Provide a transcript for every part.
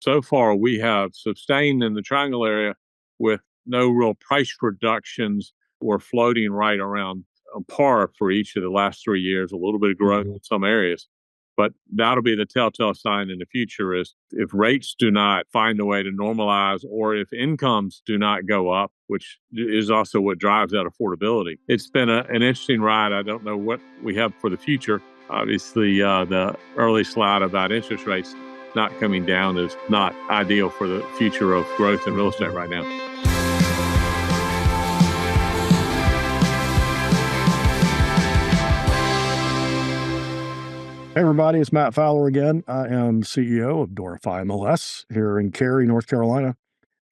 So far, we have sustained in the Triangle area with no real price reductions. We're floating right around par for each of the last 3 years, a little bit of growth in some areas. But that'll be the telltale sign in the future is if rates do not find a way to normalize or if incomes do not go up, which is also what drives that affordability. It's been an interesting ride. I don't know what we have for the future. Obviously, the early slide about interest rates not coming down is not ideal for the future of growth in real estate right now. Hey everybody, it's Matt Fowler again. I am CEO of Doorify MLS here in Cary, North Carolina.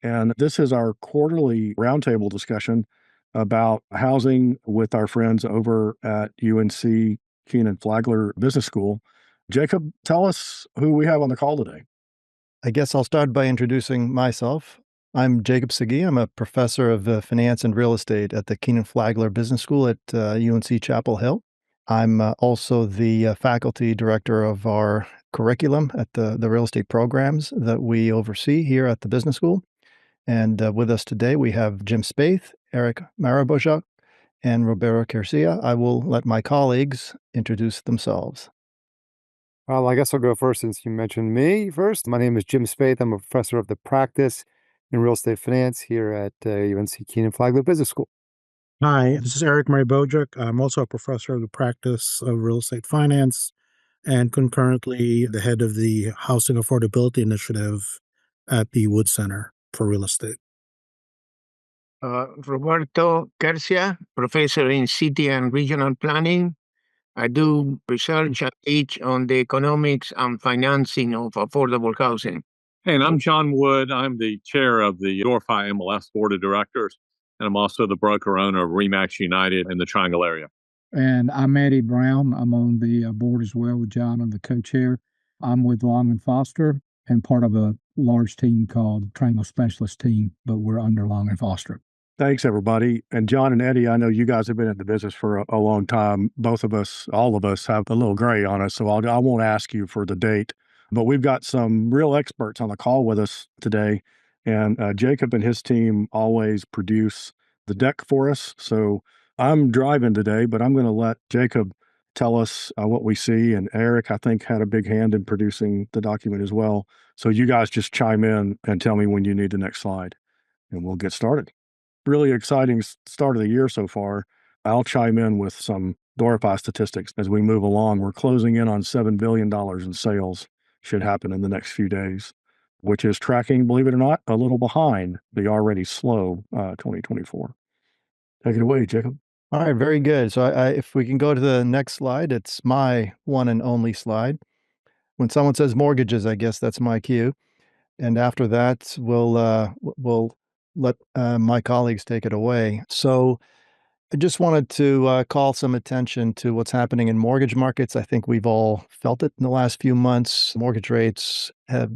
And this is our quarterly roundtable discussion about housing with our friends over at UNC Kenan-Flagler Business School. Jacob, tell us who we have on the call today. I guess I'll start by introducing myself. I'm Jacob Sagi. I'm a professor of finance and real estate at the Kenan-Flagler Business School at UNC Chapel Hill. I'm also the faculty director of our curriculum at the real estate programs that we oversee here at the business school. And with us today, we have Jim Spaeth, Eric Maribojoc, and Roberto Quercia. I will let my colleagues introduce themselves. Well, I guess I'll go first since you mentioned me first. My name is Jim Spaeth. I'm a professor of the practice in real estate finance here at UNC Kenan-Flagler Business School. Hi, this is Eric Maribojoc. I'm also a professor of the practice of real estate finance and concurrently the head of the Housing Affordability Initiative at the Wood Center for Real Estate. Roberto Quercia, professor in city and regional planning. I do research and teach on the economics and financing of affordable housing. Hey, and I'm John Wood. I'm the chair of the Doorify MLS Board of Directors, and I'm also the broker-owner of RE/MAX United in the Triangle area. And I'm Matty Brown. I'm on the board as well with John. I'm the co-chair. I'm with Long and Foster and part of a large team called Triangle Specialist Team, but we're under Long and Foster. Thanks, everybody. And John and Eddie, I know you guys have been in the business for a long time. Both of us, all of us have a little gray on us, so I won't ask you for the date. But we've got some real experts on the call with us today. And Jacob and his team always produce the deck for us. So I'm driving today, but I'm going to let Jacob tell us what we see. And Eric, I think, had a big hand in producing the document as well. So you guys just chime in and tell me when you need the next slide, and we'll get started. Really exciting start of the year so far. I'll chime in with some Doorify statistics as we move along. We're closing in on $7 billion in sales. Should happen in the next few days, which is tracking, believe it or not, a little behind the already slow 2024. Take it away, Jacob. All right, very good. So if we can go to the next slide, it's my one and only slide. When someone says mortgages, I guess that's my cue. And after that, we'll let my colleagues take it away. So I just wanted to call some attention to what's happening in mortgage markets. I think we've all felt it in the last few months. Mortgage rates have,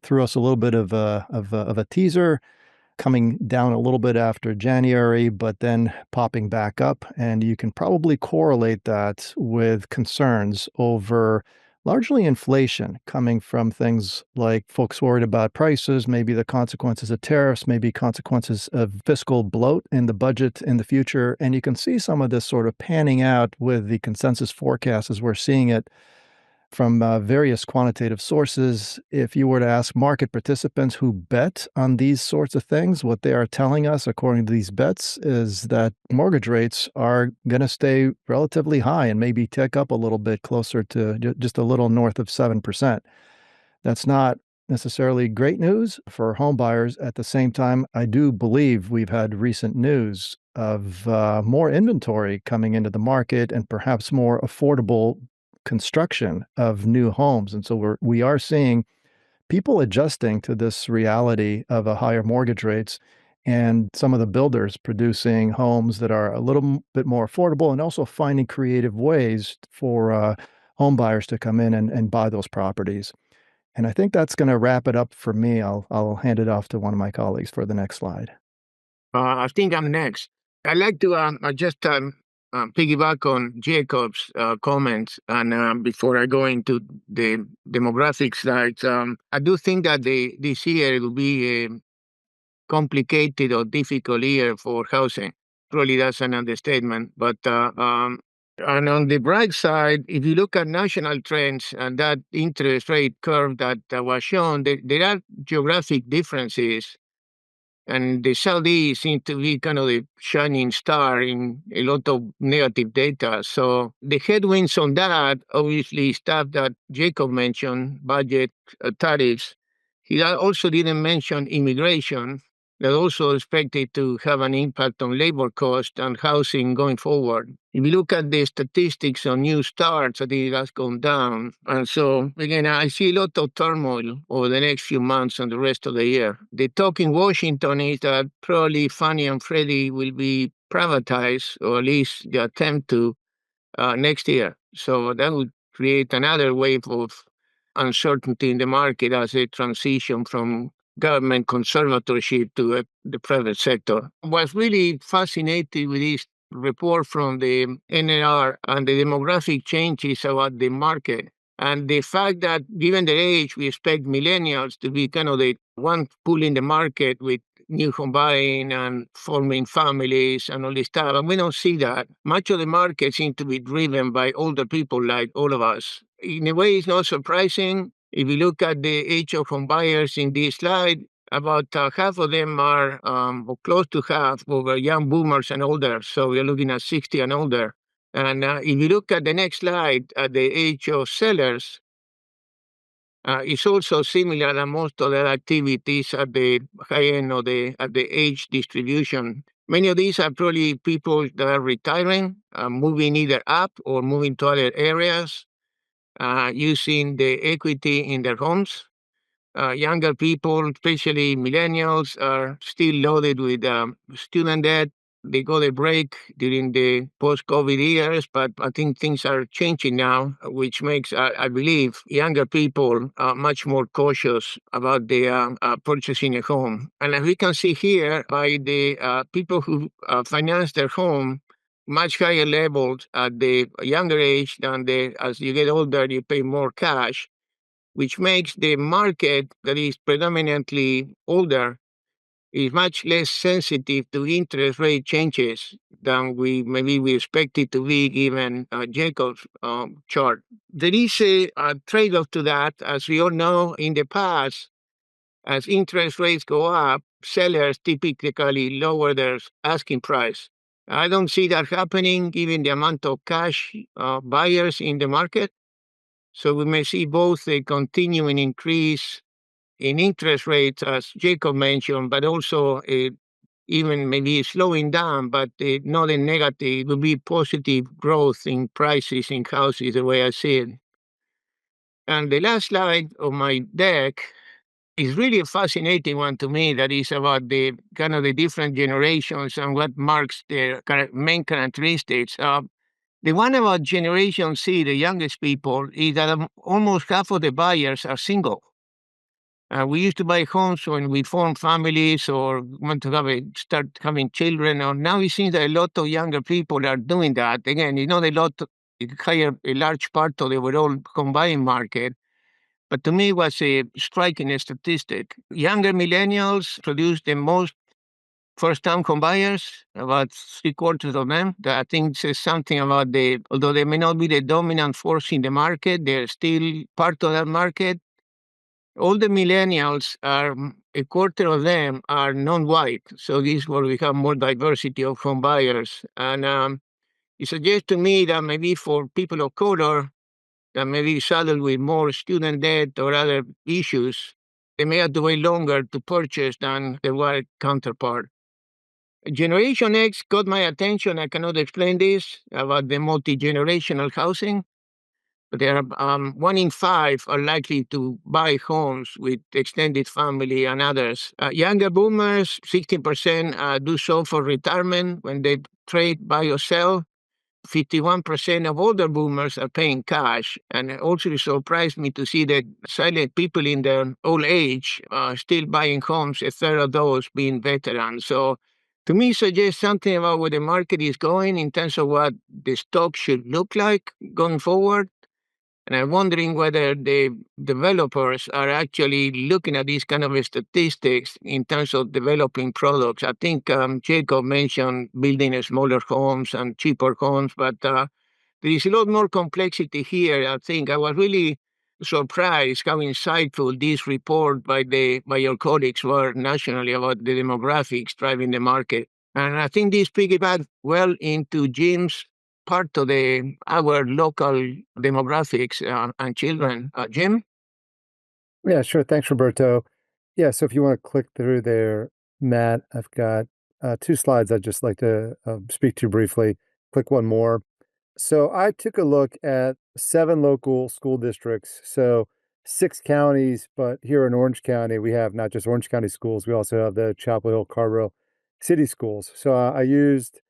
threw us a little bit of a teaser, coming down a little bit after January, but then popping back up. And you can probably correlate that with concerns over largely inflation coming from things like folks worried about prices, maybe the consequences of tariffs, maybe consequences of fiscal bloat in the budget in the future. And you can see some of this sort of panning out with the consensus forecasts as we're seeing it from various quantitative sources. If you were to ask market participants who bet on these sorts of things, what they are telling us, according to these bets, is that mortgage rates are going to stay relatively high and maybe tick up a little bit closer to just a little north of 7%. That's not necessarily great news for home buyers. At the same time, I do believe we've had recent news of more inventory coming into the market and perhaps more affordable construction of new homes. And so we are seeing people adjusting to this reality of a higher mortgage rates and some of the builders producing homes that are a little bit more affordable and also finding creative ways for home buyers to come in and buy those properties. And I think that's going to wrap it up for me. I'll hand it off to one of my colleagues for the next slide. I think I'm next. I'd like to just piggyback on Jacob's comments, and before I go into the demographic slides, I do think that this year will be a complicated or difficult year for housing. Probably that's an understatement. But and on the bright side, if you look at national trends and that interest rate curve that was shown, there are geographic differences. And the Saudi seems to be kind of the shining star in a lot of negative data. So the headwinds on that, obviously, stuff that Jacob mentioned, budget, tariffs. He also didn't mention immigration. That also expected to have an impact on labor cost and housing going forward. If you look at the statistics on new starts, I think it has gone down. And so, again, I see a lot of turmoil over the next few months and the rest of the year. The talk in Washington is that probably Fannie and Freddie will be privatized, or at least the attempt to, next year. So that would create another wave of uncertainty in the market as a transition from government conservatorship to the private sector. What's really fascinating with this report from the NRR and the demographic changes about the market, and the fact that given their age, we expect millennials to be kind of the one pulling the market with new home buying and forming families and all this stuff. And we don't see that. Much of the market seems to be driven by older people like all of us. In a way, it's not surprising. If you look at the age of home buyers in this slide, about half of them are, or close to half, over young boomers and older. So we're looking at 60 and older. And if you look at the next slide, at the age of sellers, it's also similar than most other activities at the high end of at the age distribution. Many of these are probably people that are retiring, moving either up or moving to other areas, using the equity in their homes. Younger people, especially millennials, are still loaded with student debt. They got a break during the post-COVID years, but I think things are changing now, which makes, I believe, younger people much more cautious about the purchasing a home. And as we can see here, by the people who finance their home, much higher levels at the younger age than as you get older, you pay more cash, which makes the market that is predominantly older is much less sensitive to interest rate changes than we expect it to be given Jacob's chart. There is a trade-off to that. As we all know, in the past, as interest rates go up, sellers typically lower their asking price. I don't see that happening given the amount of cash buyers in the market. So we may see both a continuing increase in interest rates, as Jacob mentioned, but also even maybe slowing down, but not a negative. It will be positive growth in prices in houses, the way I see it. And the last slide of my deck is really a fascinating one to me. That is about the kind of the different generations and what marks their main characteristics. The one about Generation C, the youngest people, is that almost half of the buyers are single. We used to buy homes when we formed families or want to start having children. Or now it seems that a lot of younger people are doing that. Again, it's not a large part of the overall home buying market. But to me, it was a striking statistic. Younger millennials produce the most first-time home buyers, about 3/4 of them. That I think says something about although they may not be the dominant force in the market, they're still part of that market. All the millennials a quarter of them are non-white. So this is where we have more diversity of home buyers. And it suggests to me that maybe for people of color that may be saddled with more student debt or other issues, they may have to wait longer to purchase than the white counterpart. Generation X got my attention. I cannot explain this about the multi-generational housing. But there are 1 in 5 are likely to buy homes with extended family and others. Younger boomers, 16% do so for retirement when they trade, buy or sell. 51% of older boomers are paying cash. And it also surprised me to see that silent people in their old age are still buying homes, a third of those being veterans. So to me suggests something about where the market is going in terms of what the stock should look like going forward. And I'm wondering whether the developers are actually looking at these kind of statistics in terms of developing products. I think Jacob mentioned building smaller homes and cheaper homes, but there is a lot more complexity here. I think I was really surprised how insightful this report by your colleagues were nationally about the demographics driving the market. And I think this piggyback well into Jim's part of our local demographics and children. Jim? Yeah, sure. Thanks, Roberto. Yeah, so if you want to click through there, Matt, I've got two slides I'd just like to speak to briefly. Click one more. So I took a look at 7 local school districts. So 6 counties, but here in Orange County, we have not just Orange County schools, we also have the Chapel Hill, Carrboro city schools. So I used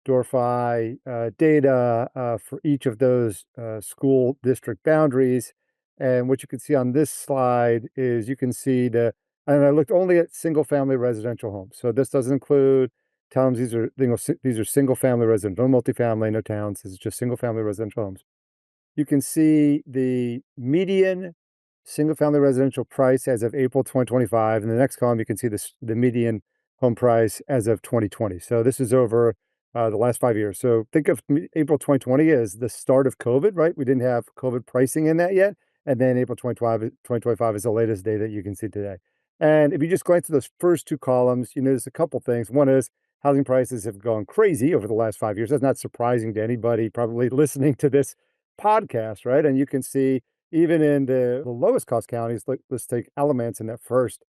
Doorify data for each of those school district boundaries. And what you can see on this slide is you can see and I looked only at single family residential homes. So this doesn't include towns. These are single family residential, no multifamily, no towns. This is just single family residential homes. You can see the median single family residential price as of April 2025. In the next column, you can see the median home price as of 2020. So this is over the last 5 years. So think of April 2020 as the start of COVID, right? We didn't have COVID pricing in that yet. And then April 2025 is the latest data you can see today. And if you just glance at those first 2 columns, you notice a couple things. One is housing prices have gone crazy over the last 5 years. That's not surprising to anybody probably listening to this podcast, right? And you can see even in the lowest cost counties, like let's take Alamance in that first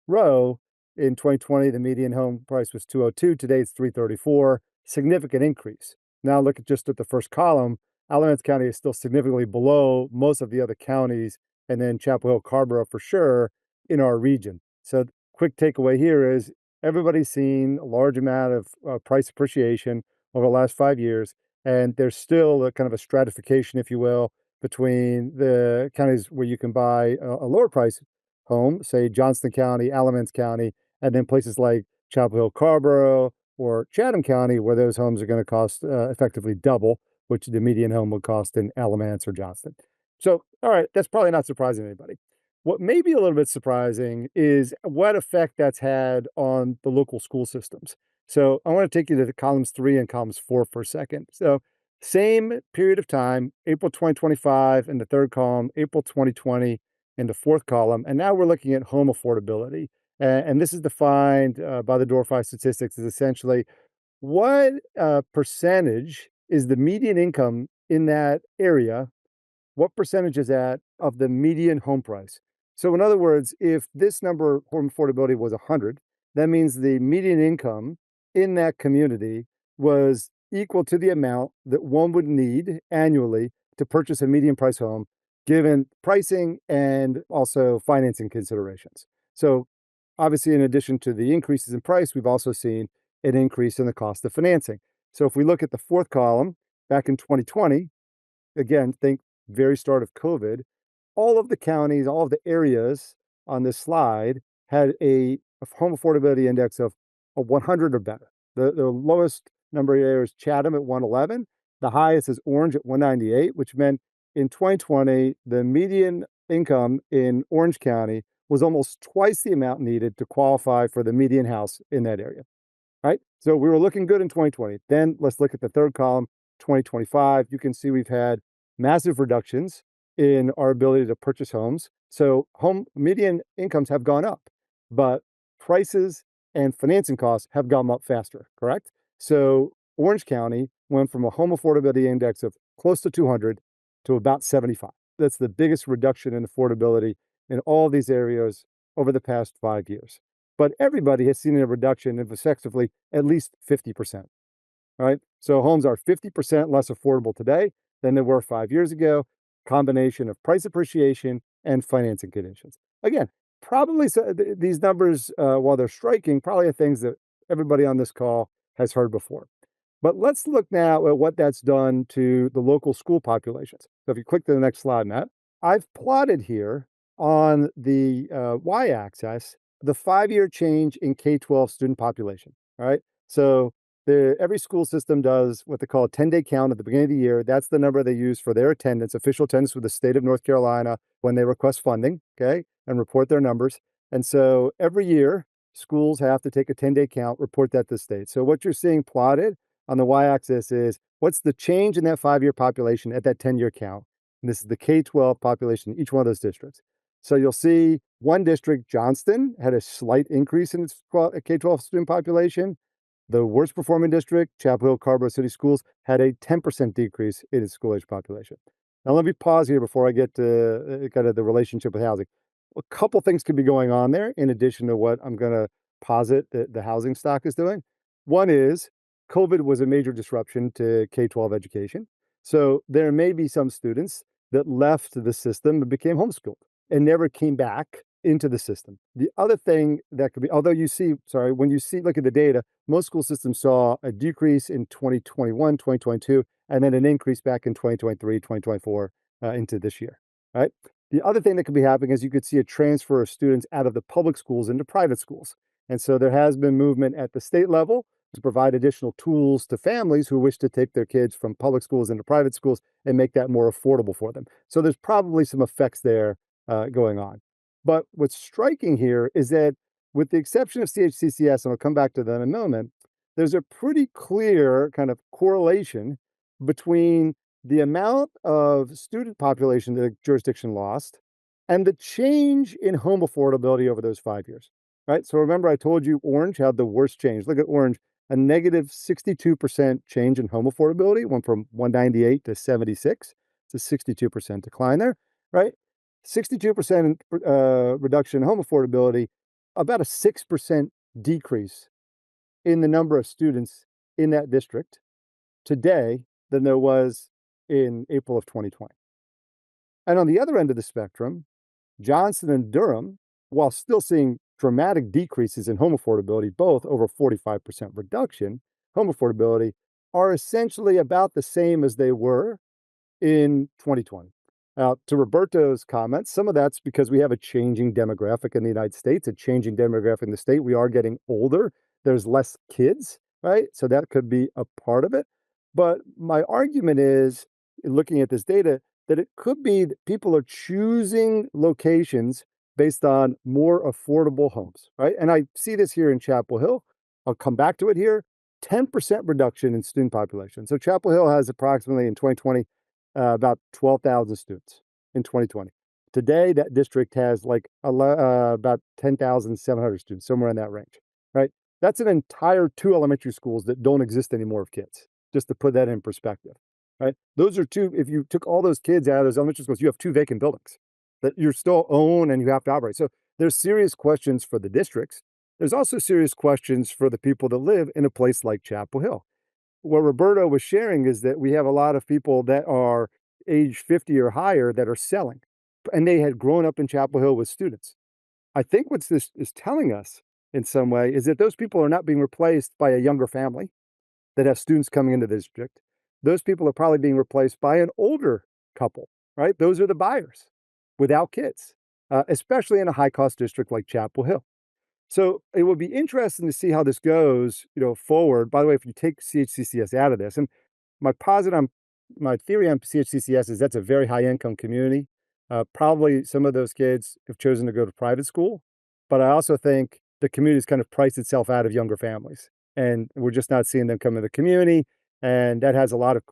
row. In 2020, the median home price was 202. Today it's 334. Significant increase. Now look at just at the first column. Alamance County is still significantly below most of the other counties, and then Chapel Hill, Carrboro for sure in our region. So quick takeaway here is everybody's seen a large amount of price appreciation over the last 5 years, and there's still a kind of a stratification, if you will, between the counties where you can buy a lower price home, say Johnston County, Alamance County, and then places like Chapel Hill, Carrboro, or Chatham County, where those homes are going to cost effectively double, which the median home would cost in Alamance or Johnston. So, all right, that's probably not surprising to anybody. What may be a little bit surprising is what effect that's had on the local school systems. So I want to take you to the columns 3 and columns 4 for a second. So same period of time, April 2025 in the third column, April 2020 in the fourth column. And now we're looking at home affordability. And this is defined by the Doorify statistics as essentially what percentage is the median income in that area? What percentage is that of the median home price? So in other words, if this number, home affordability, was 100, that means the median income in that community was equal to the amount that one would need annually to purchase a median price home, given pricing and also financing considerations. So obviously, in addition to the increases in price, we've also seen an increase in the cost of financing. So if we look at the fourth column, back in 2020, again, think very start of COVID, all of the counties, all of the areas on this slide had a home affordability index of a 100 or better. The lowest number here is Chatham at 111. The highest is Orange at 198, which meant in 2020, the median income in Orange County was almost twice the amount needed to qualify for the median house in that area, right? So we were looking good in 2020. Then let's look at the third column, 2025. You can see we've had massive reductions in our ability to purchase homes. So home median incomes have gone up, but prices and financing costs have gone up faster, correct? So Orange County went from a home affordability index of close to 200 to about 75. That's the biggest reduction in affordability in all these areas over the past 5 years. But everybody has seen a reduction of effectively at least 50%, right? So homes are 50% less affordable today than they were 5 years ago, combination of price appreciation and financing conditions. Again, probably these numbers, while they're striking, probably are things that everybody on this call has heard before. But let's look now at what that's done to the local school populations. So if you click to the next slide, Matt, I've plotted here on the y-axis the 5-year change in K-12 student population, all right? So every school system does what they call a 10-day count at the beginning of the year. That's the number they use for their attendance, official attendance with the state of North Carolina when they request funding, okay, and report their numbers. And so every year, schools have to take a 10-day count, report that to the state. So what you're seeing plotted on the y-axis is what's the change in that 5-year population at that 10-year count. And this is the K-12 population in each one of those districts. So you'll see one district, Johnston, had a slight increase in its K-12 student population. The worst performing district, Chapel Hill Carborough City Schools, had a 10% decrease in its school age population. Now, let me pause here before I get to kind of the relationship with housing. A couple things could be going on there in addition to what I'm going to posit that the housing stock is doing. One is COVID was a major disruption to K-12 education. So there may be some students that left the system and became homeschooled and never came back into the system. The other thing that could be, although when you look at the data, most school systems saw a decrease in 2021, 2022, and then an increase back in 2023, 2024 into this year, right? The other thing that could be happening is you could see a transfer of students out of the public schools into private schools. And so there has been movement at the state level to provide additional tools to families who wish to take their kids from public schools into private schools and make that more affordable for them. So there's probably some effects there going on. But what's striking here is that with the exception of CHCCS, and I'll come back to that in a moment, there's a pretty clear kind of correlation between the amount of student population that the jurisdiction lost and the change in home affordability over those 5 years, right? So remember, I told you Orange had the worst change. Look at Orange, a negative 62% change in home affordability, went from 198 to 76. It's a 62% decline there, right? 62% reduction in home affordability, about a 6% decrease in the number of students in that district today than there was in April of 2020. And on the other end of the spectrum, Johnson and Durham, while still seeing dramatic decreases in home affordability, both over 45% reduction, home affordability, are essentially about the same as they were in 2020. Now, to Roberto's comments, some of that's because we have a changing demographic in the United States, a changing demographic in the state. We are getting older. There's less kids, right? So that could be a part of it. But my argument is, looking at this data, that it could be that people are choosing locations based on more affordable homes, right? And I see this here in Chapel Hill. I'll come back to it here. 10% reduction in student population. So Chapel Hill has approximately in 2020 about 12,000 students in 2020. Today, that district has like about 10,700 students, somewhere in that range, right? That's an entire 2 elementary schools that don't exist anymore of kids, just to put that in perspective, right? Those are two, if you took all those kids out of those elementary schools, you have 2 vacant buildings that you still own and you have to operate. So there's serious questions for the districts. There's also serious questions for the people that live in a place like Chapel Hill. What Roberto was sharing is that we have a lot of people that are age 50 or higher that are selling, and they had grown up in Chapel Hill with students. I think what this is telling us in some way is that those people are not being replaced by a younger family that has students coming into the district. Those people are probably being replaced by an older couple, right? Those are the buyers without kids, especially in a high-cost district like Chapel Hill. So it will be interesting to see how this goes, forward. By the way, if you take CHCCS out of this, and my theory on CHCCS is that's a very high income community. Probably some of those kids have chosen to go to private school, but I also think the community's kind of priced itself out of younger families, and we're just not seeing them come into the community. And that has a lot of,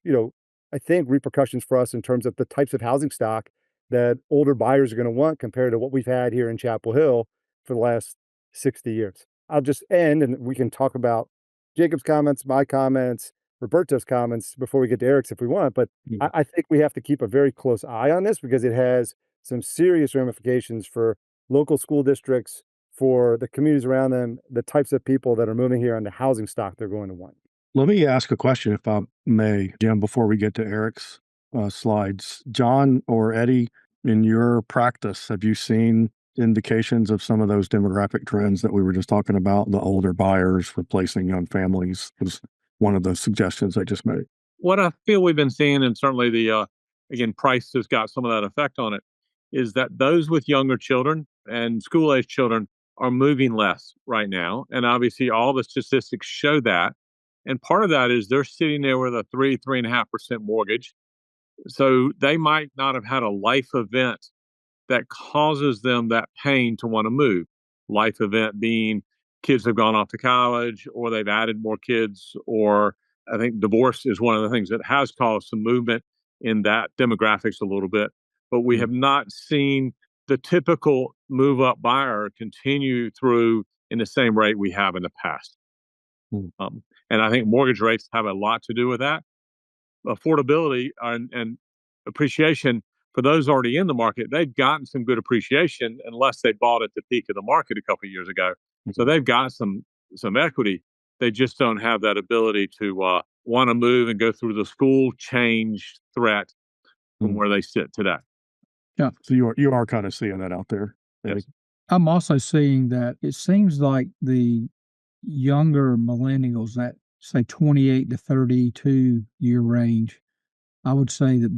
I think repercussions for us in terms of the types of housing stock that older buyers are going to want compared to what we've had here in Chapel Hill for the last 60 years. I'll just end and we can talk about Jacob's comments, my comments, Roberto's comments before we get to Eric's if we want. But I think we have to keep a very close eye on this because it has some serious ramifications for local school districts, for the communities around them, the types of people that are moving here and the housing stock they're going to want. Let me ask a question, if I may, Jim, before we get to Eric's slides. John or Eddie, in your practice, have you seen indications of some of those demographic trends that we were just talking about, the older buyers replacing young families? Was one of the suggestions I just made. What I feel we've been seeing, and certainly again, price has got some of that effect on it, is that those with younger children and school-age children are moving less right now. And obviously, all the statistics show that. And part of that is they're sitting there with a 3.5% mortgage. So they might not have had a life event that causes them that pain to want to move. Life event being kids have gone off to college, or they've added more kids, or I think divorce is one of the things that has caused some movement in that demographics a little bit. But we have not seen the typical move up buyer continue through in the same rate we have in the past. And I think mortgage rates have a lot to do with that. Affordability and appreciation for those already in the market, they've gotten some good appreciation unless they bought at the peak of the market a couple of years ago. So they've got some equity. They just don't have that ability to want to move and go through the school change threat from where they sit today. Yeah. So you are kind of seeing that out there. Yes. I'm also seeing that it seems like the younger millennials, that say 28 to 32 year range, I would say that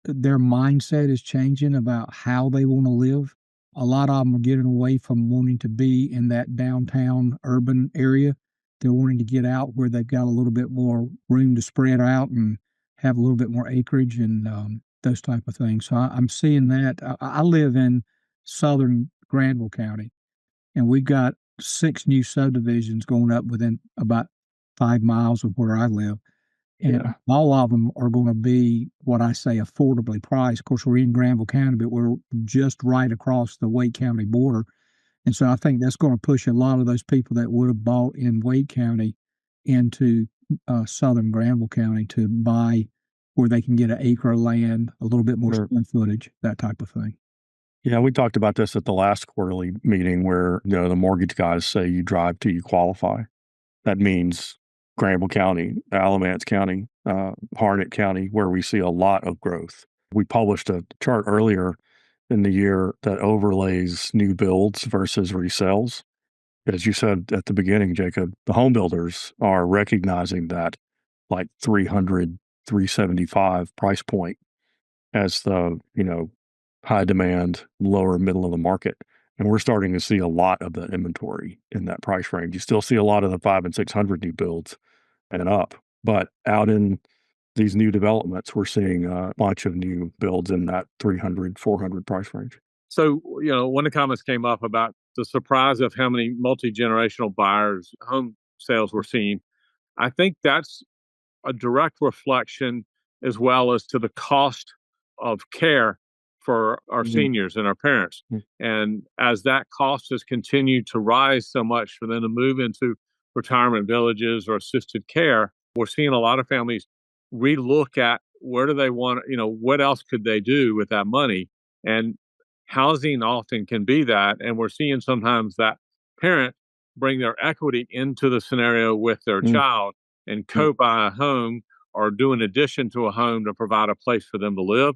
their mindset is changing about how they want to live. A lot of them are getting away from wanting to be in that downtown urban area. They're wanting to get out where they've got a little bit more room to spread out and have a little bit more acreage and those type of things. So I'm seeing that. I live in southern Granville County, and we've got 6 new subdivisions going up within about 5 miles of where I live. And all of them are going to be what I say affordably priced. Of course, we're in Granville County, but we're just right across the Wake County border. And so I think that's going to push a lot of those people that would have bought in Wake County into southern Granville County to buy where they can get an acre of land, a little bit more square footage, that type of thing. Yeah, we talked about this at the last quarterly meeting where the mortgage guys say you drive till you qualify. That means Granville County, Alamance County, Harnett County, where we see a lot of growth. We published a chart earlier in the year that overlays new builds versus resales. As you said at the beginning, Jacob, the home builders are recognizing that like 300, 375 price point as the, high demand, lower middle of the market. And we're starting to see a lot of the inventory in that price range. You still see a lot of the 500 and 600 new builds and up, but out in these new developments, we're seeing a bunch of new builds in that 300, 400 price range. So, one of the comments came up about the surprise of how many multi-generational buyers home sales we're seeing. I think that's a direct reflection as well as to the cost of care for our seniors and our parents. And as that cost has continued to rise so much for them to move into retirement villages or assisted care, we're seeing a lot of families relook at where do they want, what else could they do with that money? And housing often can be that. And we're seeing sometimes that parent bring their equity into the scenario with their child and co-buy a home or do an addition to a home to provide a place for them to live.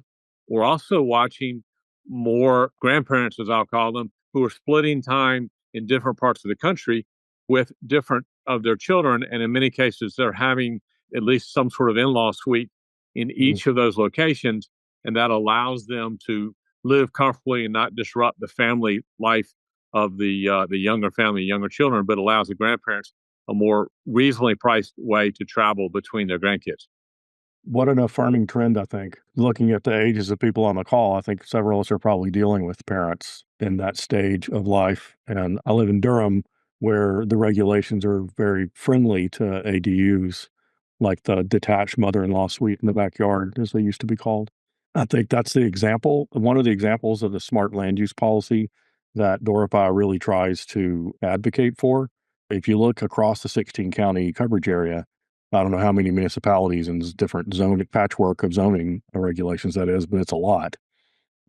We're also watching more grandparents, as I'll call them, who are splitting time in different parts of the country with different of their children. And in many cases, they're having at least some sort of in-law suite in each of those locations. And that allows them to live comfortably and not disrupt the family life of the younger family, younger children, but allows the grandparents a more reasonably priced way to travel between their grandkids. What an affirming trend, I think. Looking at the ages of people on the call, I think several of us are probably dealing with parents in that stage of life. And I live in Durham, where the regulations are very friendly to ADUs, like the detached mother-in-law suite in the backyard, as they used to be called. I think that's the example, one of the examples of the smart land use policy that Doorify really tries to advocate for. If you look across the 16 county coverage area, I don't know how many municipalities and different zone patchwork of zoning regulations that is, but it's a lot.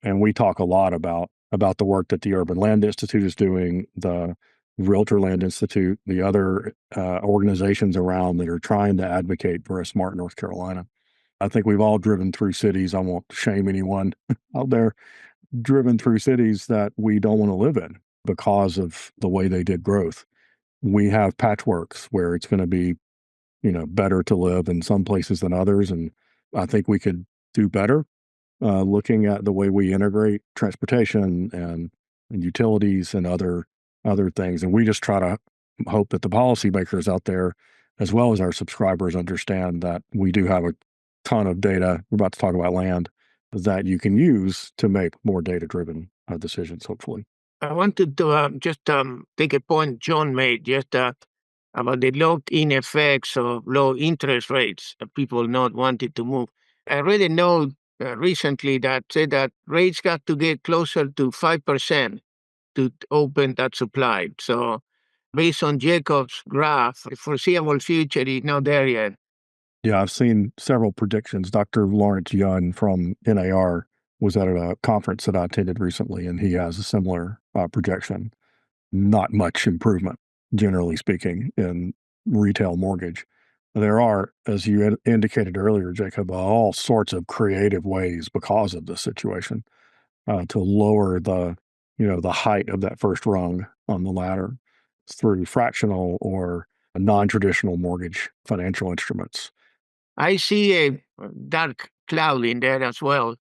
And we talk a lot about the work that the Urban Land Institute is doing, the Realtor Land Institute, the other organizations around that are trying to advocate for a smart North Carolina. I think we've all driven through cities. I won't shame anyone out there, driven through cities that we don't want to live in because of the way they did growth. We have patchworks where it's going to be better to live in some places than others. And I think we could do better looking at the way we integrate transportation and and utilities and other things. And we just try to hope that the policymakers out there, as well as our subscribers, understand that we do have a ton of data. We're about to talk about land that you can use to make more data-driven decisions, hopefully. I wanted to just take a point John made just about the lock-in effects of low interest rates, people not wanting to move. I read a note recently that said that rates got to get closer to 5% to open that supply. So based on Jacob's graph, the foreseeable future is not there yet. Yeah, I've seen several predictions. Dr. Lawrence Yun from NAR was at a conference that I attended recently, and he has a similar projection. Not much improvement, generally speaking, in retail mortgage. There are, as you indicated earlier, Jacob, all sorts of creative ways because of this situation to lower the height of that first rung on the ladder through fractional or non-traditional mortgage financial instruments. I see a dark cloud in there as well.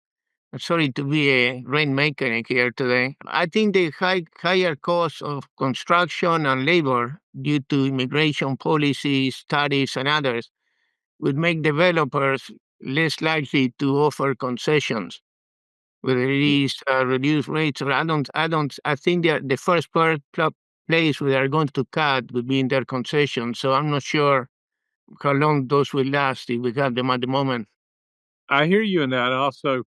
I'm sorry to be a rainmaker here today. I think the higher cost of construction and labor due to immigration policies, tariffs, and others would make developers less likely to offer concessions, whether it is reduced rates or I think the first place where they're going to cut would be in their concessions. So I'm not sure how long those will last if we have them at the moment. I hear you in that. I also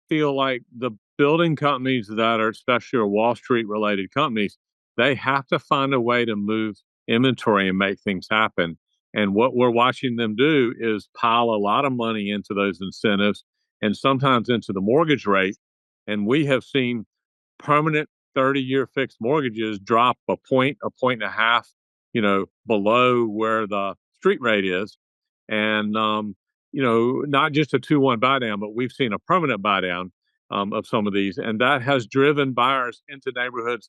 feel like the building companies that are especially Wall Street related companies, they have to find a way to move inventory and make things happen. And what we're watching them do is pile a lot of money into those incentives and sometimes into the mortgage rate. And we have seen permanent 30-year fixed mortgages drop a point and a half, below where the street rate is. And, not just a 2-1 buy down, but we've seen a permanent buy down of some of these. And that has driven buyers into neighborhoods.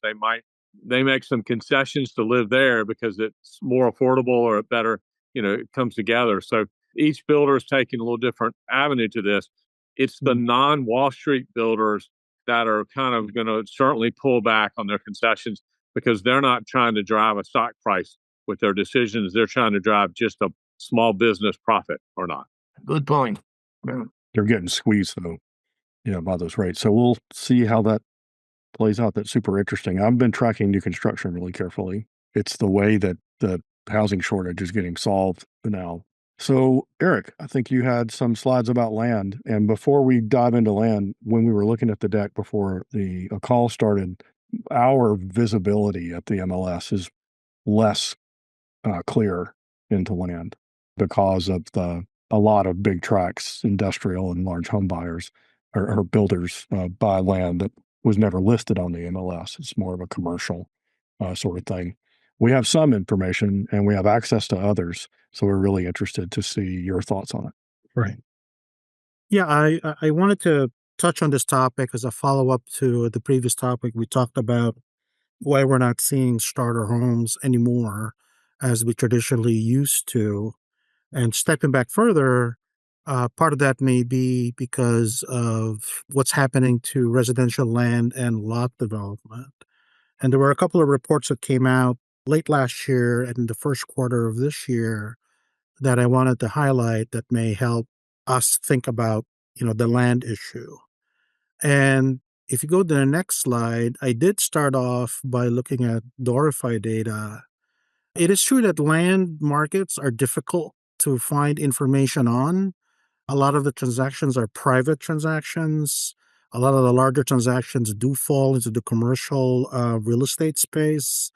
They make some concessions to live there because it's more affordable or better, it comes together. So each builder is taking a little different avenue to this. It's the non-Wall Street builders that are kind of going to certainly pull back on their concessions because they're not trying to drive a stock price with their decisions. They're trying to drive just a small business profit or not. Good point. Yeah. They're getting squeezed, though, by those rates. So we'll see how that plays out. That's super interesting. I've been tracking new construction really carefully. It's the way that the housing shortage is getting solved now. So, Eric, I think you had some slides about land. And before we dive into land, when we were looking at the deck before the call started, our visibility at the MLS is less clear into land because of a lot of big tracts, industrial and large home buyers or builders buy land that was never listed on the MLS. It's more of a commercial sort of thing. We have some information and we have access to others. So we're really interested to see your thoughts on it. Right. Yeah, I wanted to touch on this topic as a follow-up to the previous topic. We talked about why we're not seeing starter homes anymore as we traditionally used to. And stepping back further, part of that may be because of what's happening to residential land and lot development. And there were a couple of reports that came out late last year and in the first quarter of this year that I wanted to highlight that may help us think about, the land issue. And if you go to the next slide, I did start off by looking at Doorify data. It is true that land markets are difficult to find information on. A lot of the transactions are private transactions. A lot of the larger transactions do fall into the commercial real estate space.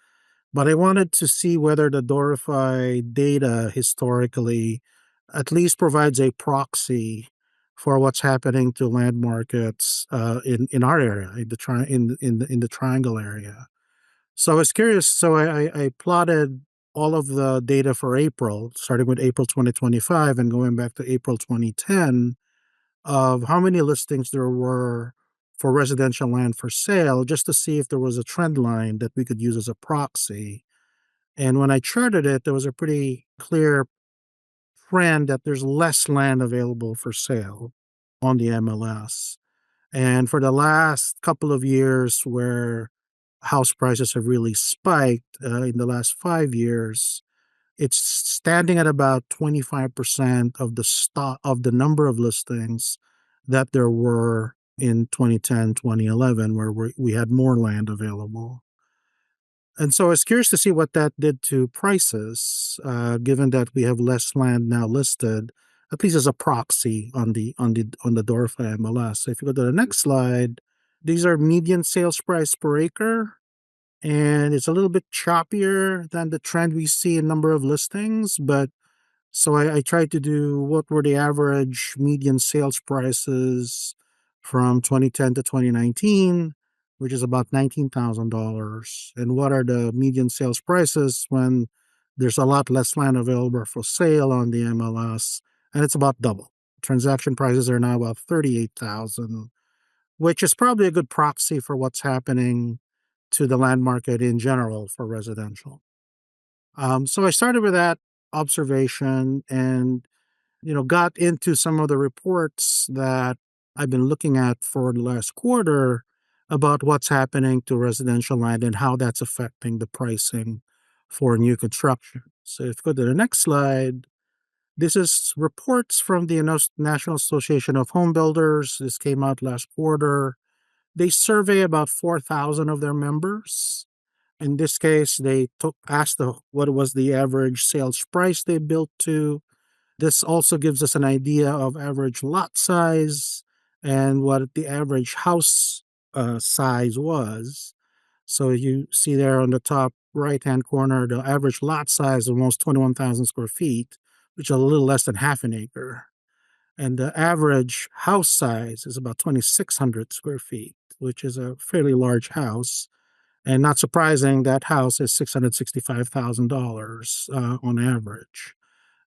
But I wanted to see whether the Doorify data historically at least provides a proxy for what's happening to land markets in our area, in the Triangle area. So I was curious. So I plotted all of the data for April, starting with April 2025 and going back to April 2010, of how many listings there were for residential land for sale, just to see if there was a trend line that we could use as a proxy. And when I charted it, there was a pretty clear trend that there's less land available for sale on the MLS. And for the last couple of years where house prices have really spiked in the last 5 years. It's standing at about 25% of the stock of the number of listings that there were in 2010, 2011, where we had more land available. And so I was curious to see what that did to prices, given that we have less land now listed, at least as a proxy on the Doorify MLS. So if you go to the next slide, these are median sales price per acre, and it's a little bit choppier than the trend we see in number of listings. But so I tried to do what were the average median sales prices from 2010 to 2019, which is about $19,000. And what are the median sales prices when there's a lot less land available for sale on the MLS? And it's about double. Transaction prices are now about 38,000, which is probably a good proxy for what's happening to the land market in general for residential. So I started with that observation and, got into some of the reports that I've been looking at for the last quarter about what's happening to residential land and how that's affecting the pricing for new construction. So if you go to the next slide, this is reports from the National Association of Home Builders. This came out last quarter. They survey about 4,000 of their members. In this case, they asked what was the average sales price they built to. This also gives us an idea of average lot size and what the average house size was. So you see there on the top right-hand corner, the average lot size is almost 21,000 square feet, which is a little less than half an acre. And the average house size is about 2,600 square feet, which is a fairly large house. And not surprising, that house is $665,000 on average.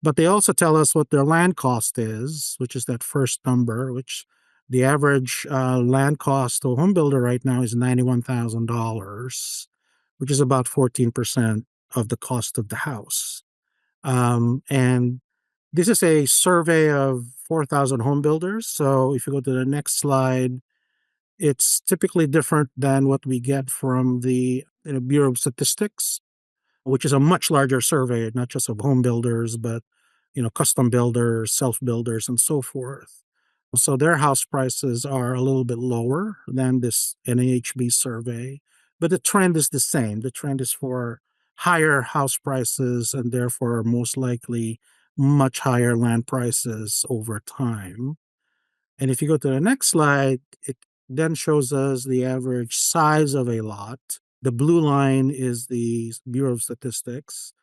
But they also tell us what their land cost is, which is that first number, which the average land cost to a home builder right now is $91,000, which is about 14% of the cost of the house. And this is a survey of 4,000 home builders. So if you go to the next slide, it's typically different than what we get from the Bureau of Statistics, which is a much larger survey, not just of home builders, but custom builders, self-builders, and so forth. So their house prices are a little bit lower than this NAHB survey, but the trend is the same. The trend is for higher house prices and therefore most likely much higher land prices over time. And if you go to the next slide, it then shows us the average size of a lot. The blue line is the Bureau of Statistics.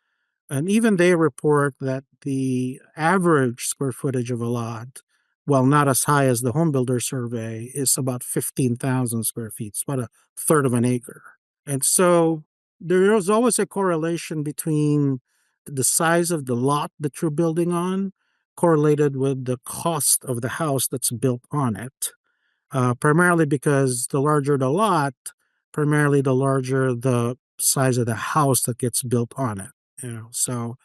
And even they report that the average square footage of a lot, while not as high as the home builder survey, is about 15,000 square feet. It's about a third of an acre. And so there is always a correlation between the size of the lot that you're building on correlated with the cost of the house that's built on it. Primarily because the larger the lot, primarily the larger the size of the house that gets built on it. So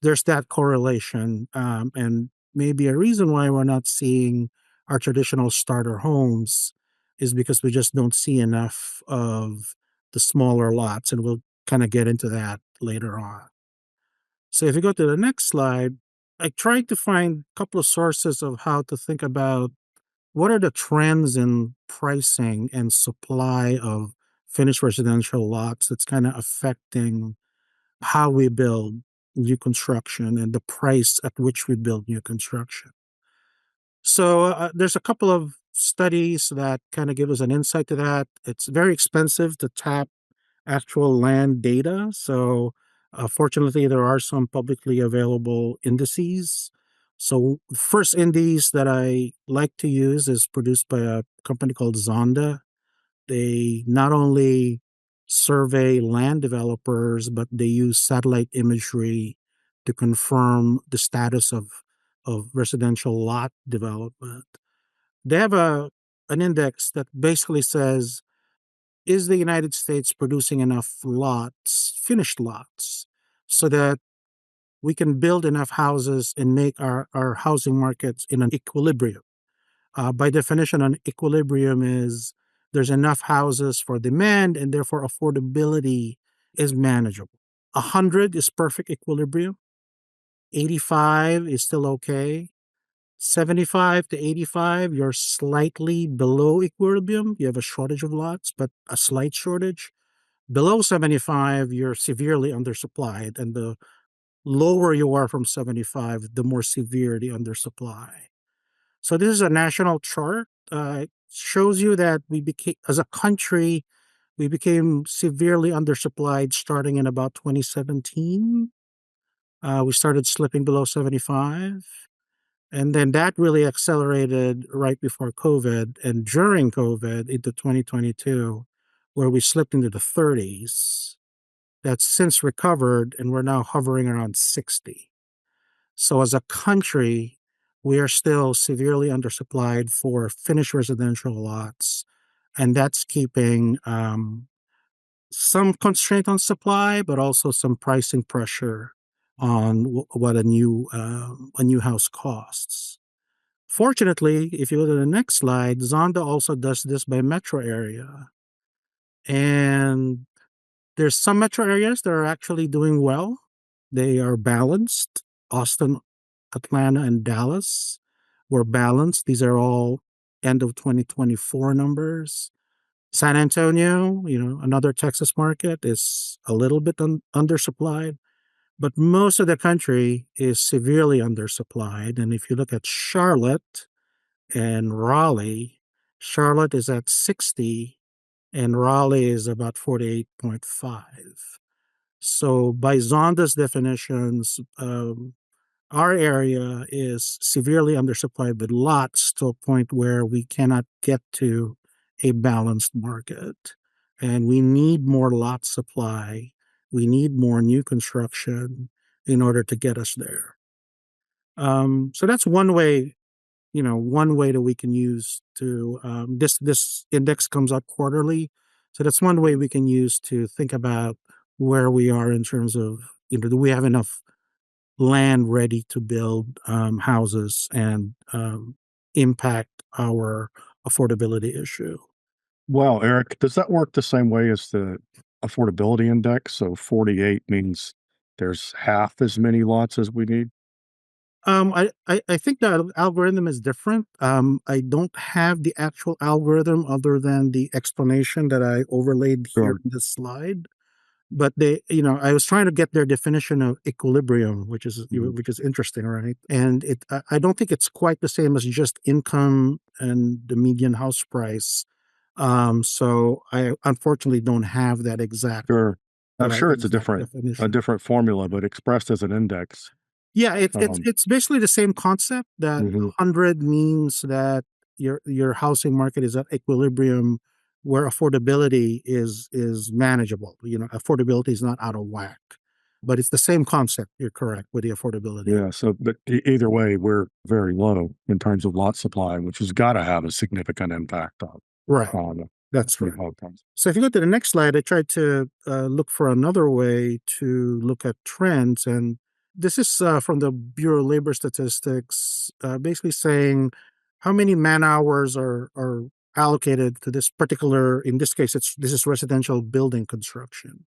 there's that correlation, and maybe a reason why we're not seeing our traditional starter homes is because we just don't see enough of the smaller lots, and we'll kind of get into that later on. So if you go to the next slide, I tried to find a couple of sources of how to think about what are the trends in pricing and supply of finished residential lots that's kind of affecting how we build new construction and the price at which we build new construction. So there's a couple of studies that kind of give us an insight to that. It's very expensive to tap actual land data. So fortunately, there are some publicly available indices. So first index that I like to use is produced by a company called Zonda. They not only survey land developers, but they use satellite imagery to confirm the status of residential lot development. They have an index that basically says, is the United States producing enough lots, finished lots, so that we can build enough houses and make our housing markets in an equilibrium? By definition, an equilibrium is there's enough houses for demand, and therefore affordability is manageable. 100 is perfect equilibrium. 85 is still okay. 75 to 85, you're slightly below equilibrium. You have a shortage of lots, but a slight shortage. Below 75, you're severely undersupplied. And the lower you are from 75, the more severe the undersupply. So this is a national chart. It shows you that we became, as a country, we became severely undersupplied starting in about 2017. We started slipping below 75. And then that really accelerated right before COVID and during COVID into 2022, where we slipped into the 30s. That's since recovered, and we're now hovering around 60. So as a country, we are still severely undersupplied for finished residential lots, and that's keeping some constraint on supply, but also some pricing pressure on what a new house costs. Fortunately, if you go to the next slide, Zonda also does this by metro area. And there's some metro areas that are actually doing well. They are balanced. Austin, Atlanta, and Dallas were balanced. These are all end of 2024 numbers. San Antonio, another Texas market, is a little bit undersupplied, but most of the country is severely undersupplied. And if you look at Charlotte and Raleigh, Charlotte is at 60 and Raleigh is about 48.5. So by Zonda's definitions, our area is severely undersupplied with lots to a point where we cannot get to a balanced market. And we need more lot supply. We need more new construction in order to get us there. So that's one way that we can use to this index comes out quarterly. So that's one way we can use to think about where we are in terms of, do we have enough land ready to build houses and impact our affordability issue. Well, Eric, does that work the same way as the affordability index? So 48 means there's half as many lots as we need? I think the algorithm is different. I don't have the actual algorithm other than the explanation that I overlaid here in this slide. But I was trying to get their definition of equilibrium, which is interesting, right? And I don't think it's quite the same as just income and the median house price. So I unfortunately don't have that exact. Sure. I'm sure it's a different formula, but expressed as an index. Yeah, it's basically the same concept that 100 means that your housing market is at equilibrium where affordability is manageable. Affordability is not out of whack. But it's the same concept, you're correct, with the affordability. Yeah, so but either way, we're very low in terms of lot supply, which has got to have a significant impact on That's right. So if you go to the next slide, I tried to look for another way to look at trends, and this is from the Bureau of Labor Statistics, basically saying how many man hours are allocated to this particular, in this case, this is residential building construction.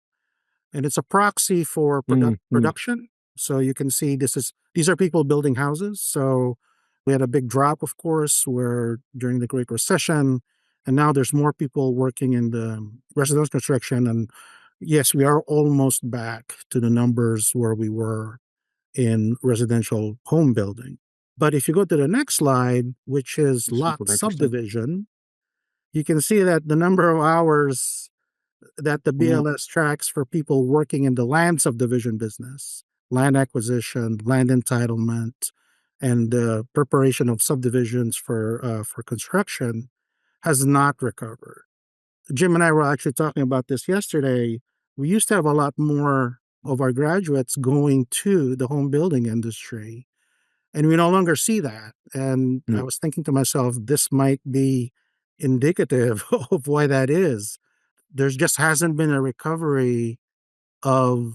And it's a proxy for production. So you can see these are people building houses. So we had a big drop, of course, where during the Great Recession, and now there's more people working in the residential construction. And yes, we are almost back to the numbers where we were in residential home building. But if you go to the next slide, which is lot subdivision, you can see that the number of hours that the BLS tracks for people working in the land subdivision business, land acquisition, land entitlement, and the preparation of subdivisions for construction has not recovered. Jim and I were actually talking about this yesterday. We used to have a lot more of our graduates going to the home building industry, and we no longer see that. And I was thinking to myself, this might be indicative of why that is. There just hasn't been a recovery of